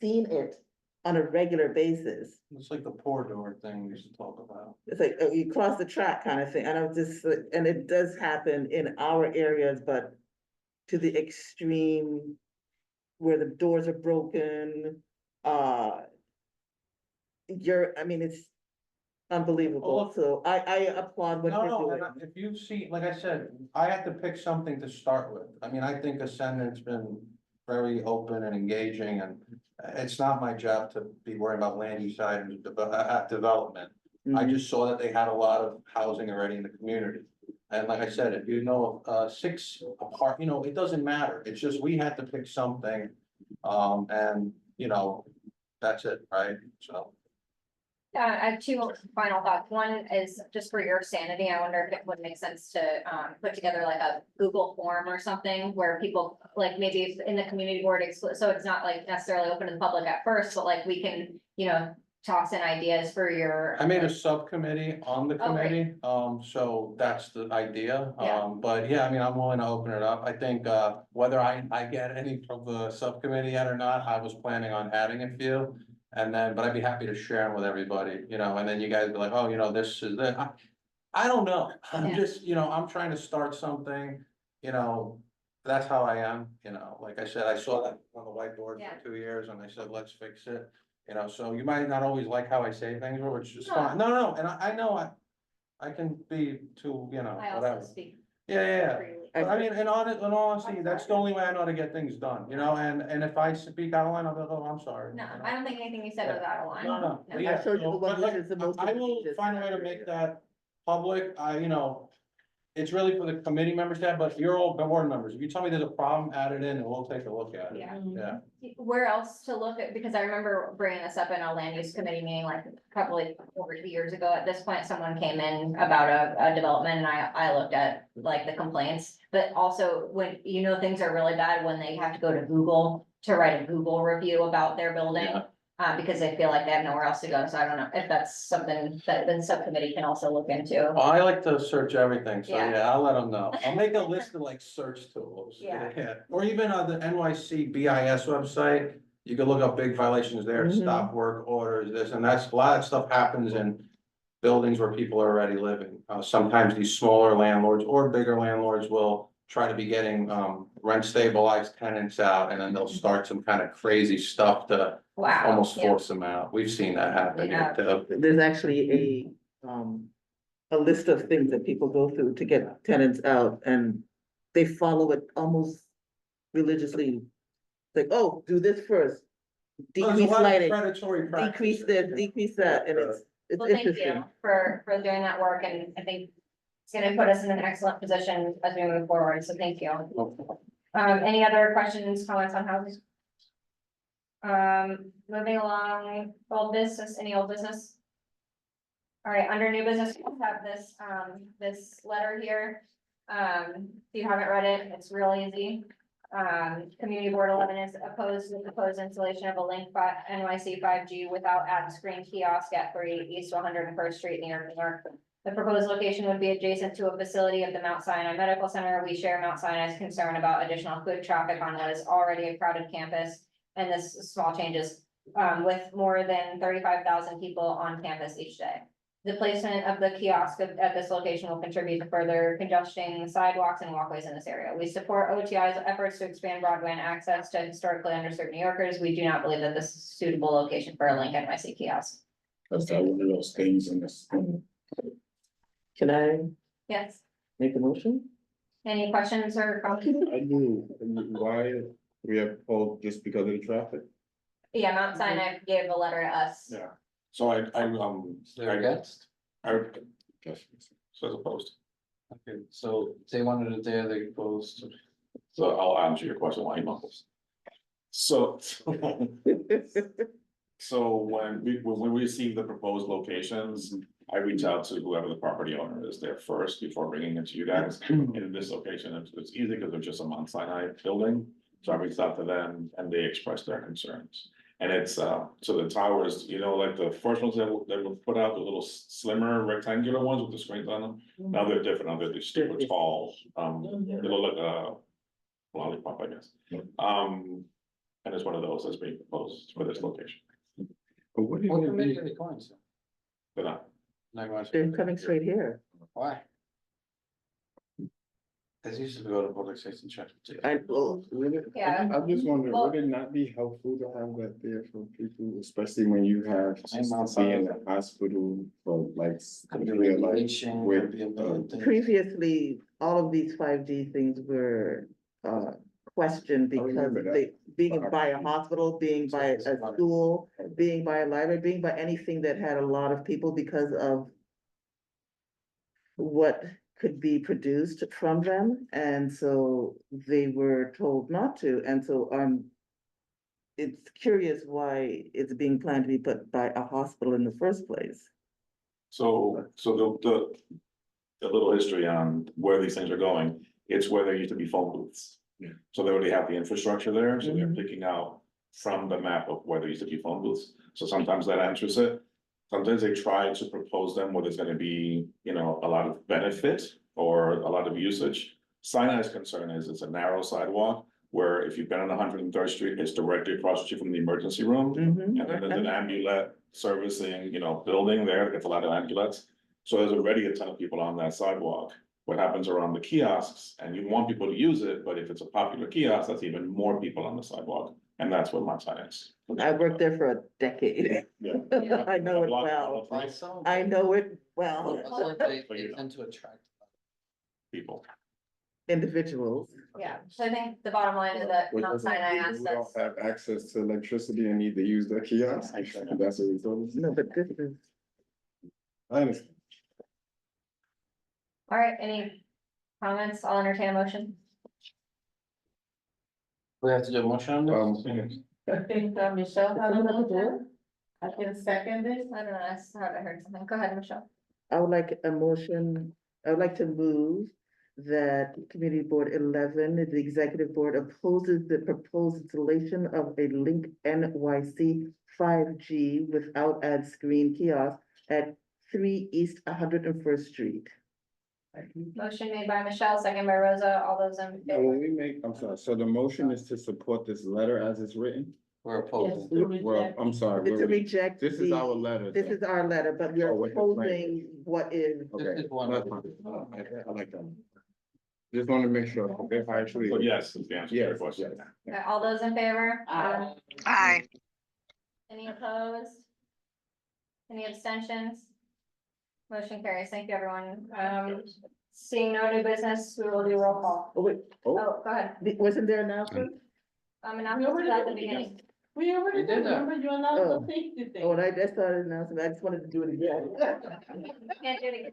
seen it on a regular basis. It's like the pour door thing we used to talk about. It's like, you cross the track kind of thing, and I'm just, and it does happen in our areas, but to the extreme where the doors are broken, it's unbelievable, Oh, so I applaud what No, you're no, doing. and if you see, like I said, I had to pick something to start with. I mean, I think Ascendant's been very open and engaging, and it's not my job to be worried about land use items, development. I Mhm. just saw that they had a lot of housing already in the community. And like I said, if you know, 6 apart, it doesn't matter. It's just we had to pick something. And, that's it, right? So. I have 2 final thoughts. One is just for your sanity. I wonder if it would make sense to put together like a Google form or something where people, like maybe if in the community board, so it's not like necessarily open to the public at first, but like we can, toss in ideas for your. I made a subcommittee on the Oh, great. committee, so that's the idea. Yeah. But yeah, I mean, I'm willing to open it up. I think, whether I get any from the subcommittee yet or not, I was planning on adding a few. And then, but I'd be happy to share them with everybody, and then you guys be like, oh, this is it. I don't know. I'm Yeah. just, I'm trying to start something, that's how I am, like I said, I saw that on the whiteboard Yeah. for 2 years and I said, let's fix it. So you might not always like how I say things, which is No. fine. No, and I know I can be too, I whatever. also speak Yeah. freely. But I mean, in honesty, that's the only way I know how to get things done, and if I speak out of line, I'll be like, oh, I'm sorry. No, I don't think anything you said was out of line. No. No. Yeah, I showed you the so, one but which like, is the most I will egregious. find a way to make that public, it's really for the committee members to have, but you're all board members. If you tell me there's a problem, add it in and we'll take a look at it. Yeah. Yeah. Where else to look at, because I remember bringing this up in a land use committee meeting like probably over 2 years ago. At this point, someone came in about a development and I looked at like the complaints. But also when, things are really bad when they have to go to Google to write a Google review about their building. Yeah. Because they feel like they have nowhere else to go. So I don't know if that's something that the subcommittee can also look into. Oh, I like to search everything, so Yeah. yeah, I'll let them know. I'll make a list of like search tools. Yeah. Or even on the NYC BIS website, you can look up big violations there, Mhm. stop work orders, this, and that's, a lot of stuff happens in buildings where people are already living. Sometimes these smaller landlords or bigger landlords will try to be getting, rent stabilized tenants out, and then they'll start some kind of crazy stuff to Wow. almost Yeah. force them out. We've seen that happen here too. There's actually a list of things that people go through to get tenants out, and they follow it almost religiously. Like, oh, do this first, There's a decrease lot of lighting, predatory decrease practices. this, decrease that, and it's Well, thank interesting. you for doing that work, and I think it's gonna put us in an excellent position as we move forward, so thank you. Any other questions, comments on housing? Moving along, old business, any old business? All right, under new business, we have this letter here. If you haven't read it, it's real easy. Community Board 11 is opposed to the proposed installation of a Link by NYC 5G without ad screen kiosk at 3 East 101st Street, New York. The proposed location would be adjacent to a facility of the Mount Sinai Medical Center. We share Mount Sinai's concern about additional foot traffic on what is already a crowded campus. And this small changes, with more than 35,000 people on campus each day. The placement of the kiosk at this location will contribute to further congesting sidewalks and walkways in this area. We support OTI's efforts to expand broadband access to historically underserved New Yorkers. We do not believe that this is a suitable location for a Link NYC kiosk. That's that one of those things in this. Can I Yes, make a motion? any questions or comments? I do, why we have pulled just because of the traffic? Yeah, Mount Sinai gave a letter to us. Yeah, so I, They're against? Just- so as opposed, Okay, so they wanted it there, they proposed. so I'll answer your question while he mumbles. So. So when we received the proposed locations, I reach out to whoever the property owner is there first before bringing it to you guys. In this location, it's easy because it's just a Mount Sinai building. So I reached out to them and they expressed their concerns. And it's, so the towers, you know, like the first ones that were put out, the little slimmer rectangular ones with the screens on them. Now they're different, now they're these super tall, they look like a lollipop, I guess. And it's one of those that's being proposed for this location. But what What is committee it? are they going to? But Not going to- They're coming straight here. Why? This used to go to public safety and transportation. Yeah. I'm just wondering, Well- would it not be helpful to have that there for people, especially when you have I'm to outside. be in the hospital for like. Could be real life regulation, with, could be a million things. Previously, all of these 5G things were questioned because remember that. they, being by a hospital, being by a school, being by a library, being by anything that had a lot of people because of what could be produced from them, and so they were told not to, and so it's curious why it's being planned to be put by a hospital in the first place. So the little history on where these things are going, it's where there used to be phone booths. Yeah. So they already have the infrastructure there, so they're Mhm. picking out from the map of where there used to be phone booths. So sometimes that answers it. Sometimes they try to propose them where there's gonna be, you know, a lot of benefit or a lot of usage. Sinai's concern is it's a narrow sidewalk where if you've been on 103rd Street, it's directly across the street from the emergency room. Mhm. And then there's an ambulance servicing, you know, building there, that gets a lot of ambulances. So there's already a ton of people on that sidewalk. What happens around the kiosks, and you want people to use it, but if it's a popular kiosk, that's even more people on the sidewalk. And that's what Mount Sinai is. I worked there for a decade. Yeah. I know it well. Also, I know it well. also they tend to attract. People. Individuals. Yeah, so I think the bottom line is that Which Mount is- Sinai we asked don't us. have access to electricity and need to use the kiosk, that's what we told us. No, but this is, I understand. All right, any comments? I'll entertain a motion. We have to do a motion on this? I think Michelle had a motion. I can second it. I don't know, I thought I heard something. Go ahead, Michelle. I would like a motion, I would like to move that Community Board 11, the Executive Board opposes the proposed installation of a Link NYC 5G without ad screen kiosk at 3 East 101st Street. Motion made by Michelle, second by Rosa. All those in Now, favor? when we make, I'm sorry, so the motion is to support this letter as it's written? We're opposing. Well, I'm sorry, To reject this is the- our letter. This is our letter, but we Oh, are with the plan. opposing what is. Okay, This is one. that's fine. I like that. Just want to make sure, if I actually. So yes, is the answer to your Yes, question. yes. Okay, all those in favor? Aye. Aye. Any opposed? Any abstentions? Motion carries. Thank you, everyone. Seeing no new business, we will do roll call. Oh, wait, Oh, go ahead. wasn't there an announcement? Announcements at the beginning. We already We did that. remember you announced the safety thing. Oh, and I just started announcing, I just wanted to do it again. Can't do it again.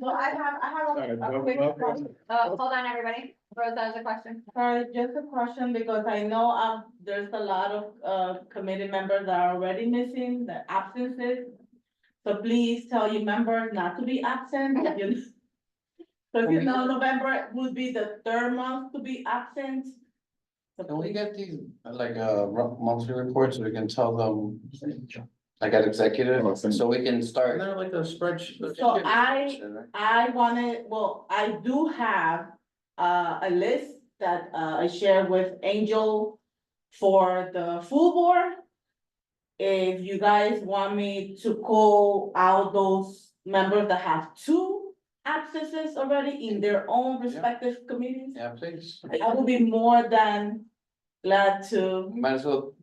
No, I have a quick question. Hold on, everybody. Rosa has a question. Sorry, just a question, because I know, there's a lot of, committee members that are already missing, the absences. So please tell your members not to be absent, Cause you know, November would be the third month to be absent. Can we get these, like, monthly reports, so we can tell them, I got executive, so we can start. Isn't there like a spreadsheet? So I wanted, well, I do have a list that I shared with Angel for the full board. If you guys want me to call out those members that have two absences already in their own respective committees, Yeah, please, I will be more than glad to. might as well.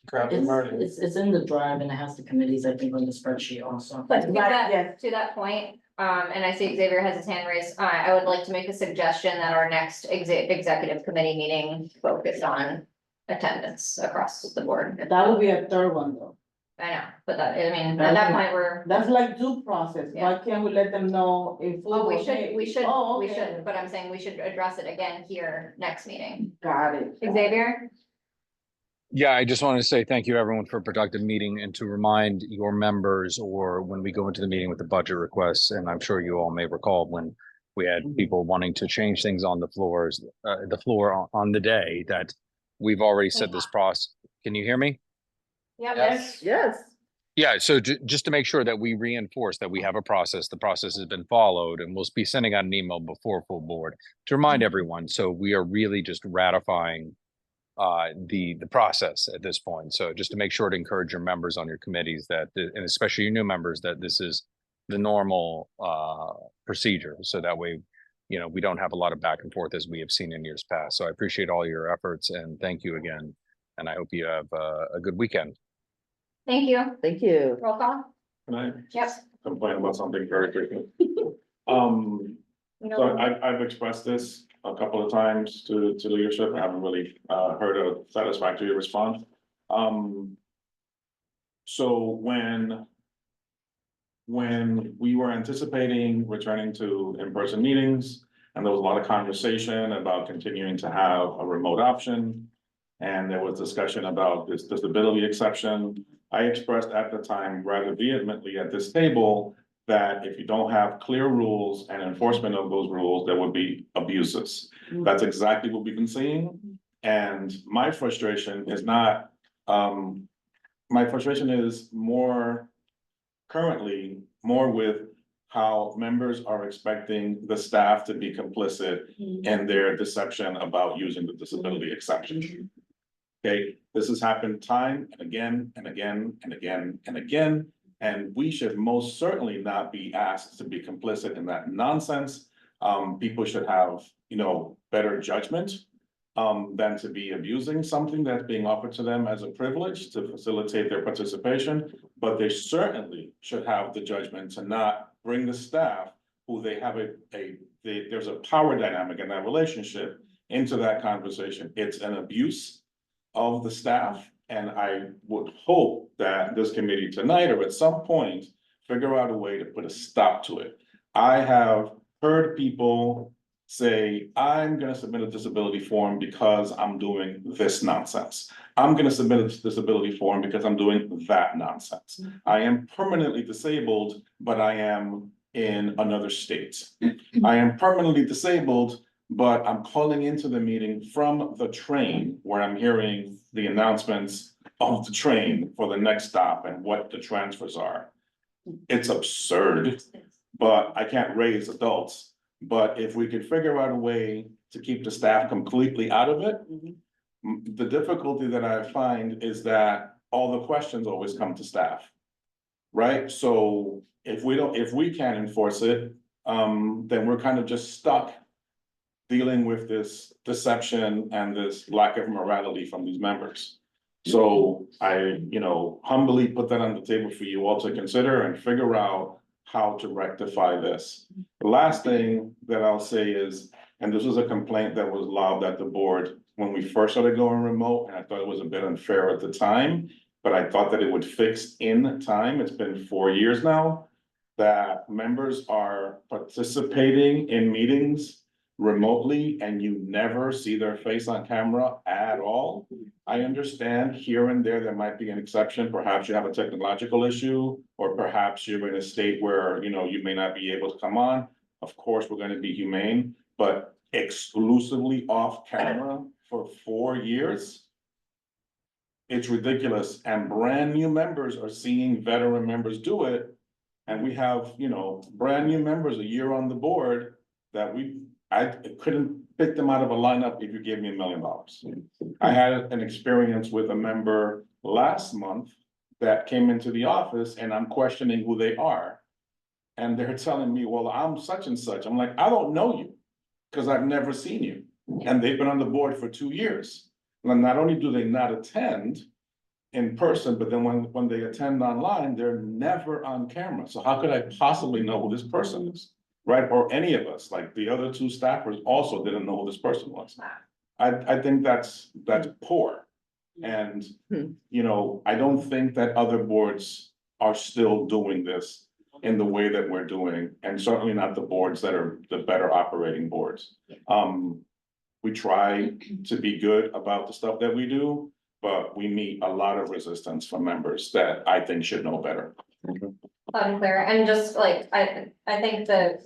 Grab them already. It's in the drive and it has the committees, I think, on the spreadsheet also. But to Right, that, yes. to that point, and I see Xavier has his hand raised, I would like to make a suggestion that our next executive committee meeting focus on attendance across the board. That would be a third one though. I know, but that, I mean, at that point, we're, That's like due process, why can't we let them know in full? oh, we hey, should, oh, we okay. should, but I'm saying we should address it again here next meeting. Got it. Xavier? Yeah, I just wanted to say thank you everyone for a productive meeting and to remind your members or when we go into the meeting with the budget requests, and I'm sure you all may recall when we had people wanting to change things on the floor on the day that we've already said this process. Can you hear me? Yes. Yes. Yeah, so just to make sure that we reinforce that we have a process, the process has been followed, and we'll be sending out an email before full board to remind everyone. So we are really just ratifying the process at this point. So just to make sure to encourage your members on your committees that, and especially your new members, that this is the normal procedure. So that way, you know, we don't have a lot of back and forth as we have seen in years past. So I appreciate all your efforts and thank you again. And I hope you have a good weekend. Thank you. Thank you. Roll call? Can I Yep. complain about something very quickly? No. So I've expressed this a couple of times to leadership. I haven't really heard a satisfactory response. So when we were anticipating returning to in-person meetings, and there was a lot of conversation about continuing to have a remote option, and there was discussion about this disability exception, I expressed at the time rather vehemently at this table that if you don't have clear rules and enforcement of those rules, there would be abuses. That's exactly what we've been seeing. And my frustration is not, my frustration is more currently more with how members are expecting the staff to be complicit in their deception about using the disability exception. Okay, this has happened time and again and again and again and again. And we should most certainly not be asked to be complicit in that nonsense. People should have, you know, better judgment than to be abusing something that's being offered to them as a privilege to facilitate their participation. But they certainly should have the judgment to not bring the staff who they have there's a power dynamic in that relationship into that conversation. It's an abuse of the staff. And I would hope that this committee tonight or at some point, figure out a way to put a stop to it. I have heard people say, I'm gonna submit a disability form because I'm doing this nonsense. I'm gonna submit a disability form because I'm doing that nonsense. I am permanently disabled, but I am in another state. I am permanently disabled, but I'm calling into the meeting from the train where I'm hearing the announcements of the train for the next stop and what the transfers are. It's absurd, but I can't raise adults. But if we could figure out a way to keep the staff completely out of it, the difficulty that I find is that all the questions always come to staff. Right? So if we can't enforce it, then we're kind of just stuck dealing with this deception and this lack of morality from these members. So I, you know, humbly put that on the table for you all to consider and figure out how to rectify this. The last thing that I'll say is, and this was a complaint that was lobbed at the board when we first started going remote, and I thought it was a bit unfair at the time, but I thought that it would fix in time. It's been 4 years now that members are participating in meetings remotely and you never see their face on camera at all. I understand here and there might be an exception. Perhaps you have a technological issue, or perhaps you're in a state where, you know, you may not be able to come on. of course, we're gonna be humane, but exclusively off camera for 4 years. It's ridiculous, and brand new members are seeing veteran members do it. And we have, you know, brand new members a year on the board that I couldn't pick them out of a lineup if you gave me $1 million. I had an experience with a member last month that came into the office and I'm questioning who they are. And they're telling me, well, I'm such and such. I'm like, I don't know you because I've never seen you. And they've been on the board for 2 years. And not only do they not attend in person, but then when they attend online, they're never on camera. So how could I possibly know who this person is? Right? Or any of us, like the other 2 staffers also didn't know who this person was. I think that's poor. And, you know, I don't think that other boards are still doing this in the way that we're doing, and certainly not the boards that are the better operating boards. We try to be good about the stuff that we do, but we meet a lot of resistance from members that I think should know better. Unclear, and just like, I think that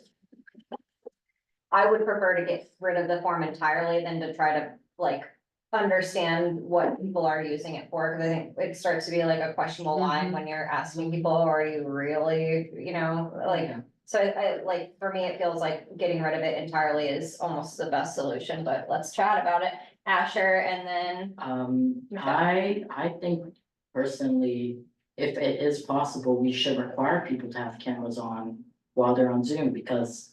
I would prefer to get rid of the form entirely than to try to like understand what people are using it for, because I think it starts to be like a questionable line when you're asking people, are you really, you know, like, so I like, for me, it feels like getting rid of it entirely is almost the best solution, but let's chat about it. Asher, and then, I think personally, if it is possible, we should require people to have cameras on while they're on Zoom, because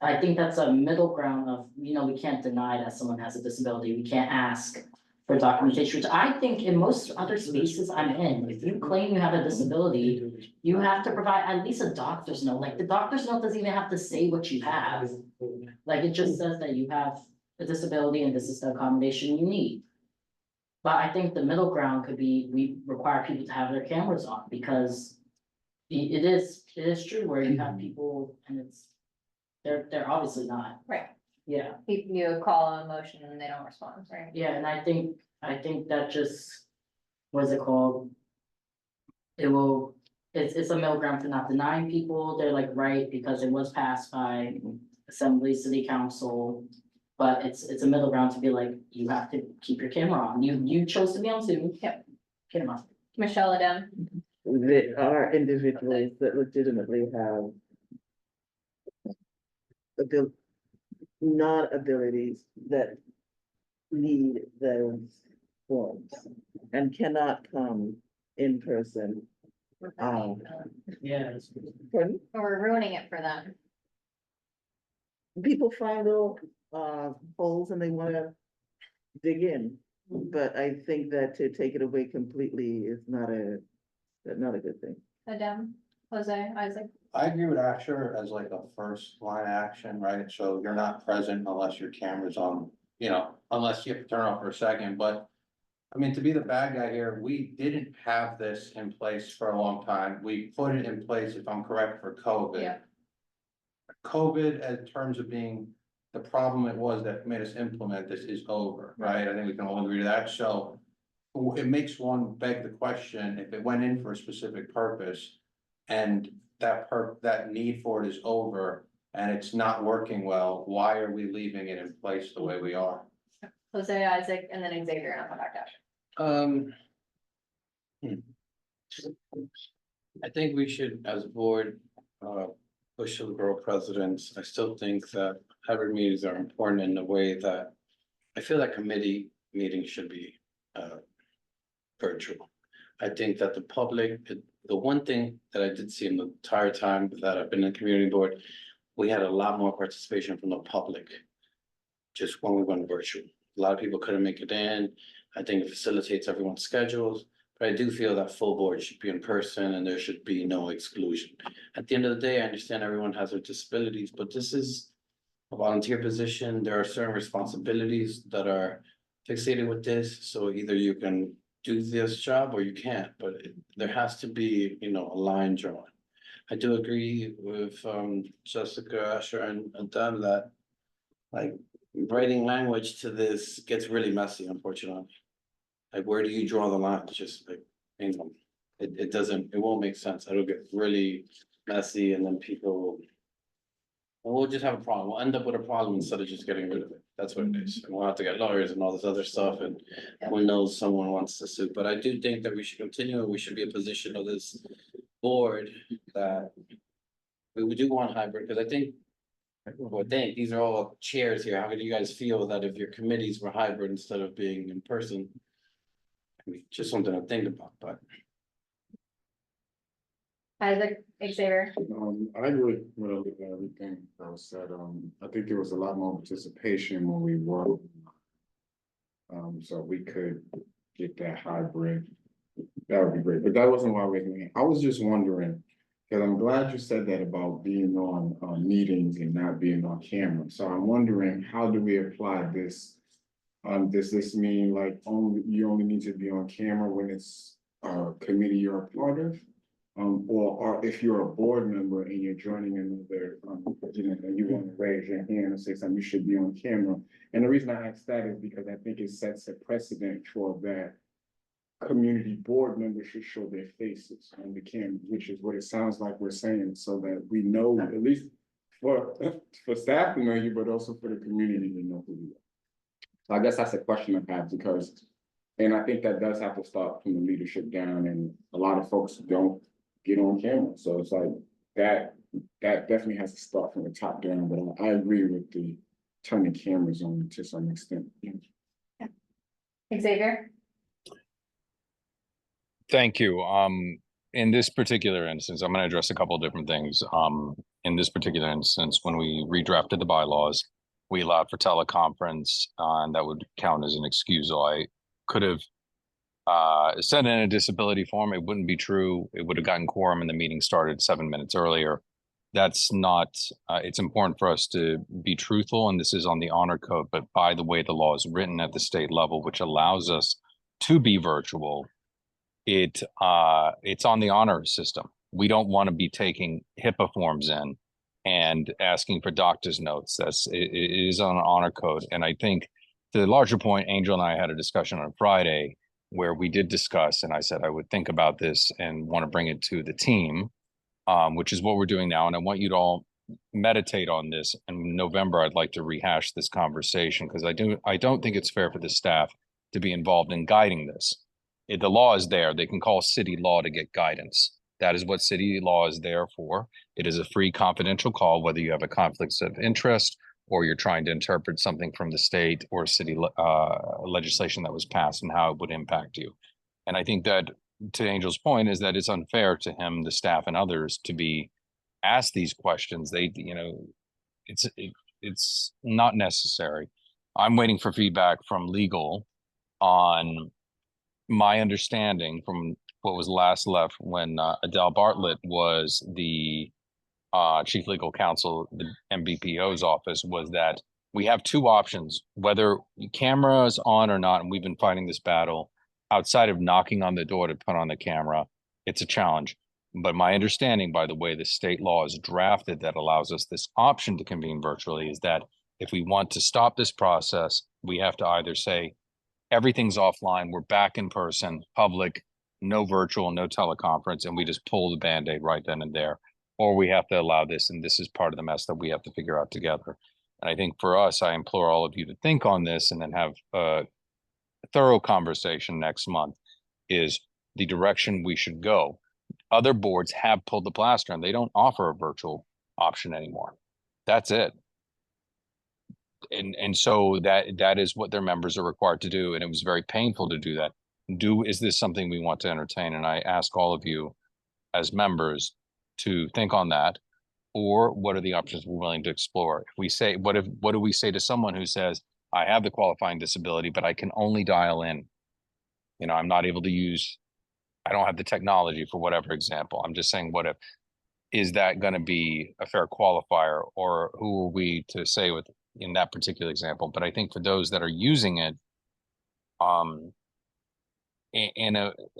I think that's a middle ground of, you know, we can't deny that someone has a disability, we can't ask for documentation, which I think in most other spaces I'm in, if you claim you have a disability, you have to provide at least a doctor's note. Like, the doctor's note doesn't even have to say what you have. Like, it just says that you have a disability and this is the accommodation you need. But I think the middle ground could be, we require people to have their cameras on, because it is true where you have people and they're obviously not. Right. Yeah. you call a motion and they don't respond, right? Yeah, and I think that just, what's it called? It's a middle ground for not denying people, they're like, right, because it was passed by Assembly, City Council. But it's a middle ground to be like, you have to keep your camera on, you chose to be on Zoom. Yep. Camera. Michelle Adam, There are individuals that legitimately have non-abilities that need those forms and cannot come in person. Yeah. Pardon? we're ruining it for them. People find little holes and they wanna dig in. But I think that to take it away completely is not a good thing. Adam, Jose, Isaac, I agree with Asher as like a first line action, right? So you're not present unless your camera's on, you know, unless you have to turn off for a second, but. I mean, to be the bad guy here, we didn't have this in place for a long time. We put it in place, if I'm correct, for COVID. Yeah. COVID, in terms of being the problem it was that made us implement this, is over, right? I think we can all agree to that, so. It makes one beg the question, if it went in for a specific purpose. And that need for it is over and it's not working well, why are we leaving it in place the way we are? Jose, Isaac, and then Xavier, and I'll come back to Asher. I think we should, as a board, push to the borough presidents. I still think that hybrid meetings are important in the way that I feel that committee meetings should be virtual. I think that the public, the one thing that I did see in the entire time that I've been in the community board, we had a lot more participation from the public. Just when we went virtual, a lot of people couldn't make it in. I think it facilitates everyone's schedules, but I do feel that full board should be in person and there should be no exclusion. At the end of the day, I understand everyone has their disabilities, but this is a volunteer position. There are certain responsibilities that are fixated with this. So either you can do this job or you can't, but there has to be, you know, a line drawn. I do agree with Jessica, Asher, and Dan that like writing language to this gets really messy, unfortunately. Like, where do you draw the line? It's just like, you know, it won't make sense. It'll get really messy and then people we'll just have a problem. We'll end up with a problem instead of just getting rid of it. That's what it is. And we'll have to get lawyers and all this other stuff, and who knows, someone wants to sue. But I do think that we should continue, and we should be a position of this board that we do want hybrid, because I think, these are all chairs here. How do you guys feel that if your committees were hybrid instead of being in person? I mean, just something to think about, but. Isaac, Xavier, I agree with everything that was said. I think there was a lot more participation when we were. So we could get that hybrid. That would be great, but that wasn't why we're here. I was just wondering, because I'm glad you said that about being on meetings and not being on camera. So I'm wondering, how do we apply this? Does this mean like you only need to be on camera when it's a committee you're a part of? Or if you're a board member and you're joining another, and you want to raise your hand and say something, you should be on camera. And the reason I ask that is because I think it sets a precedent for that community board members should show their faces on the camera, which is what it sounds like we're saying, so that we know, at least for staff to know you, but also for the community to know who you are. So I guess that's a question I have, because, and I think that does have to start from the leadership down, and a lot of folks don't get on camera. So it's like that definitely has to start from the top down, but I agree with the turning cameras on to some extent. Xavier, Thank you. In this particular instance, I'm going to address a couple of different things. In this particular instance, when we redrafted the bylaws, we allowed for teleconference, and that would count as an excusal. I could have said in a disability form, it wouldn't be true. It would have gotten quorum and the meeting started 7 minutes earlier. That's not, it's important for us to be truthful, and this is on the honor code, but by the way the law is written at the state level, which allows us to be virtual, it's on the honor system. We don't want to be taking HIPAA forms in and asking for doctor's notes. It is on honor code. And I think to the larger point, Angel and I had a discussion on Friday where we did discuss, and I said I would think about this and want to bring it to the team, which is what we're doing now. And I want you to all meditate on this. In November, I'd like to rehash this conversation, because I don't think it's fair for the staff to be involved in guiding this. The law is there. They can call city law to get guidance. That is what city law is there for. It is a free confidential call, whether you have a conflict of interest or you're trying to interpret something from the state or city legislation that was passed and how it would impact you. And I think that, to Angel's point, is that it's unfair to him, the staff, and others to be asked these questions. It's not necessary. I'm waiting for feedback from legal on my understanding from what was last left when Adele Bartlett was the chief legal counsel, the MBPO's office, was that we have two options, whether camera is on or not. And we've been fighting this battle outside of knocking on the door to put on the camera. It's a challenge. But my understanding, by the way the state law is drafted that allows us this option to convene virtually, is that if we want to stop this process, we have to either say, everything's offline, we're back in person, public, no virtual, no teleconference, and we just pull the Band-Aid right then and there. Or we have to allow this, and this is part of the mess that we have to figure out together. And I think for us, I implore all of you to think on this and then have a thorough conversation next month, is the direction we should go. Other boards have pulled the plaster, and they don't offer a virtual option anymore. That's it. And so that is what their members are required to do, and it was very painful to do that. Is this something we want to entertain? And I ask all of you as members to think on that, or what are the options we're willing to explore? If we say, what do we say to someone who says, I have the qualifying disability, but I can only dial in? I'm not able to use, I don't have the technology for whatever example. I'm just saying, what if, is that going to be a fair qualifier, or who are we to say with in that particular example? But I think for those that are using it,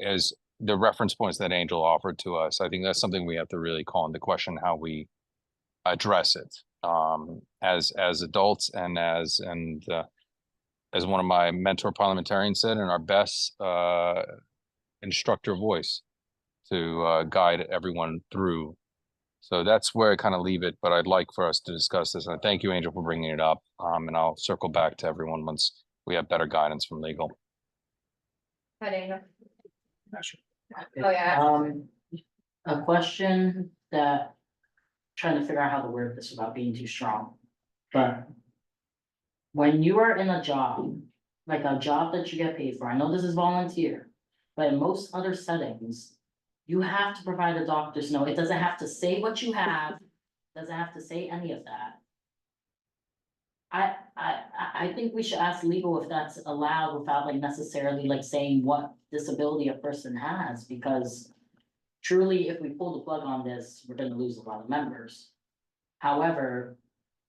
as the reference points that Angel offered to us, I think that's something we have to really call into question, how we address it as adults, and as one of my mentor parliamentarians said, in our best instructor voice, to guide everyone through So that's where I kind of leave it, but I'd like for us to discuss this. And thank you, Angel, for bringing it up. And I'll circle back to everyone once we have better guidance from legal. How do you know? Oh, yeah. A question that, trying to figure out how to word this without being too strong, but when you are in a job, like a job that you get paid for, I know this is volunteer, but in most other settings, you have to provide a doctor's note. It doesn't have to say what you have, doesn't have to say any of that. I think we should ask legal if that's allowed without like necessarily like saying what disability a person has, because truly, if we pull the plug on this, we're gonna lose a lot of members. However,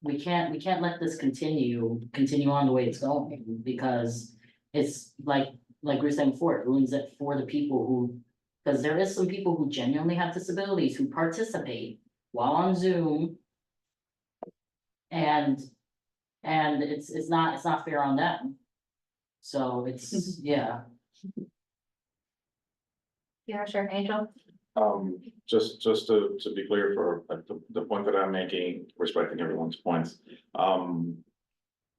we can't let this continue on the way it's going, because it's like we were saying before, it ruins it for the people who, because there is some people who genuinely have disabilities who participate while on Zoom. And it's not fair on them. So it's, yeah. Yeah, sure, Angel. Just to be clear for like the point that I'm making, respecting everyone's points. I'm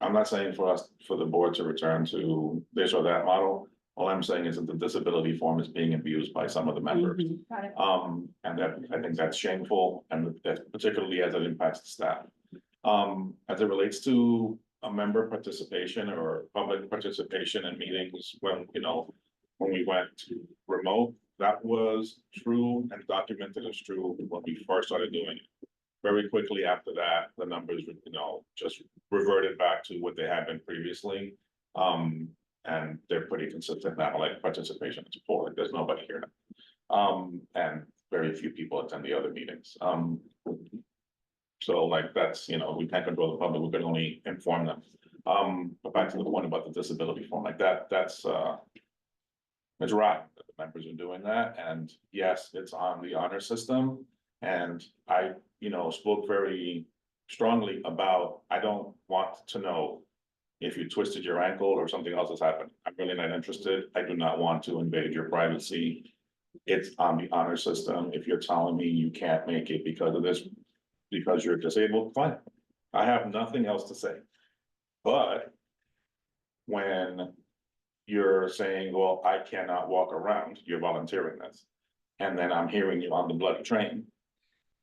not saying for the board to return to this or that model. All I'm saying is that the disability form is being abused by some of the members. Got it. And that, I think that's shameful, and that particularly as it impacts the staff. As it relates to a member participation or public participation in meetings when we went to remote, that was true and documented as true when we first started doing it. Very quickly after that, the numbers, just reverted back to what they had been previously. And they're pretty consistent now, like participation is poor, like there's nobody here now. And very few people attend the other meetings. So like that's, we can't control the public, we can only inform them. But back to the point about the disability form, like that's it's right that the members are doing that, and yes, it's on the honor system. And I, spoke very strongly about, I don't want to know if you twisted your ankle or something else has happened. I'm really not interested. I do not want to invade your privacy. It's on the honor system. If you're telling me you can't make it because of this, because you're disabled, fine. I have nothing else to say. But when you're saying, well, I cannot walk around, you're volunteering this. And then I'm hearing you on the bloody train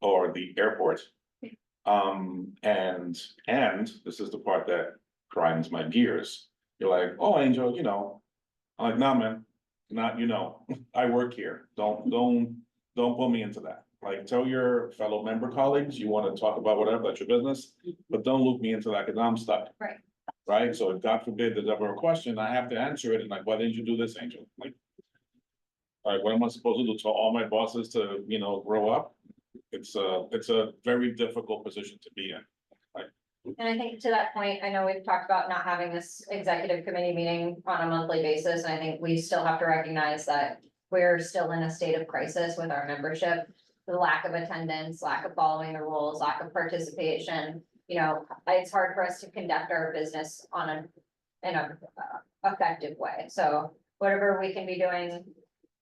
or the airport. And this is the part that grinds my gears. You're like, oh, Angel, I'm like, nah, man, not, I work here. Don't put me into that. Like, tell your fellow member colleagues, you want to talk about whatever, that's your business, but don't loop me into that because I'm stuck. Right. Right, so if God forbid there's ever a question, I have to answer it, and like, why didn't you do this, Angel? Like, all right, what am I supposed to do? Tell all my bosses to, grow up? It's a very difficult position to be in. And I think to that point, I know we've talked about not having this executive committee meeting on a monthly basis, and I think we still have to recognize that we're still in a state of crisis with our membership. The lack of attendance, lack of following the rules, lack of participation. It's hard for us to conduct our business in a effective way. So whatever we can be doing,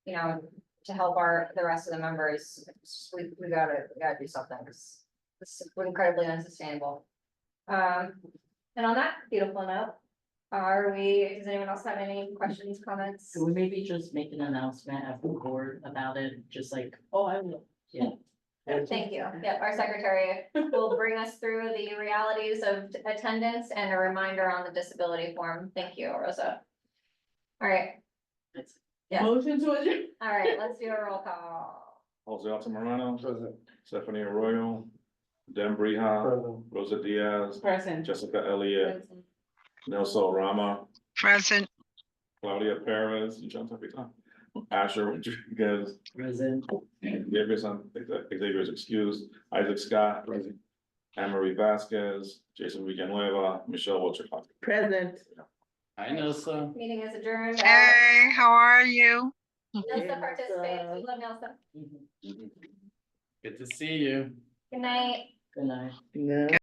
to help the rest of the members, we gotta do something. This is incredibly unsustainable. And on that beautiful note, does anyone else have any questions, comments? Could we maybe just make an announcement at the board about it, just like, oh, I will, yeah. Thank you. Yep, our secretary will bring us through the realities of attendance and a reminder on the disability form. Thank you, Rosa. All right. Yeah. Motion to adjourn. All right, let's do a roll call. Jose Altamirano, Stephanie Arroyo, Dan Brija, Rosa Diaz, Present. Jessica Elliott, Nelson Rama, Present. Claudia Perez, Asher Rodriguez, Present. Xavier's excused, Isaac Scott, Anne Marie Vasquez, Jason Villanueva, Michelle Wilcher. Present. I know, so. Meeting is adjourned. Hey, how are you? Nelson participates. We love Nelson. Good to see you. Good night. Good night. No.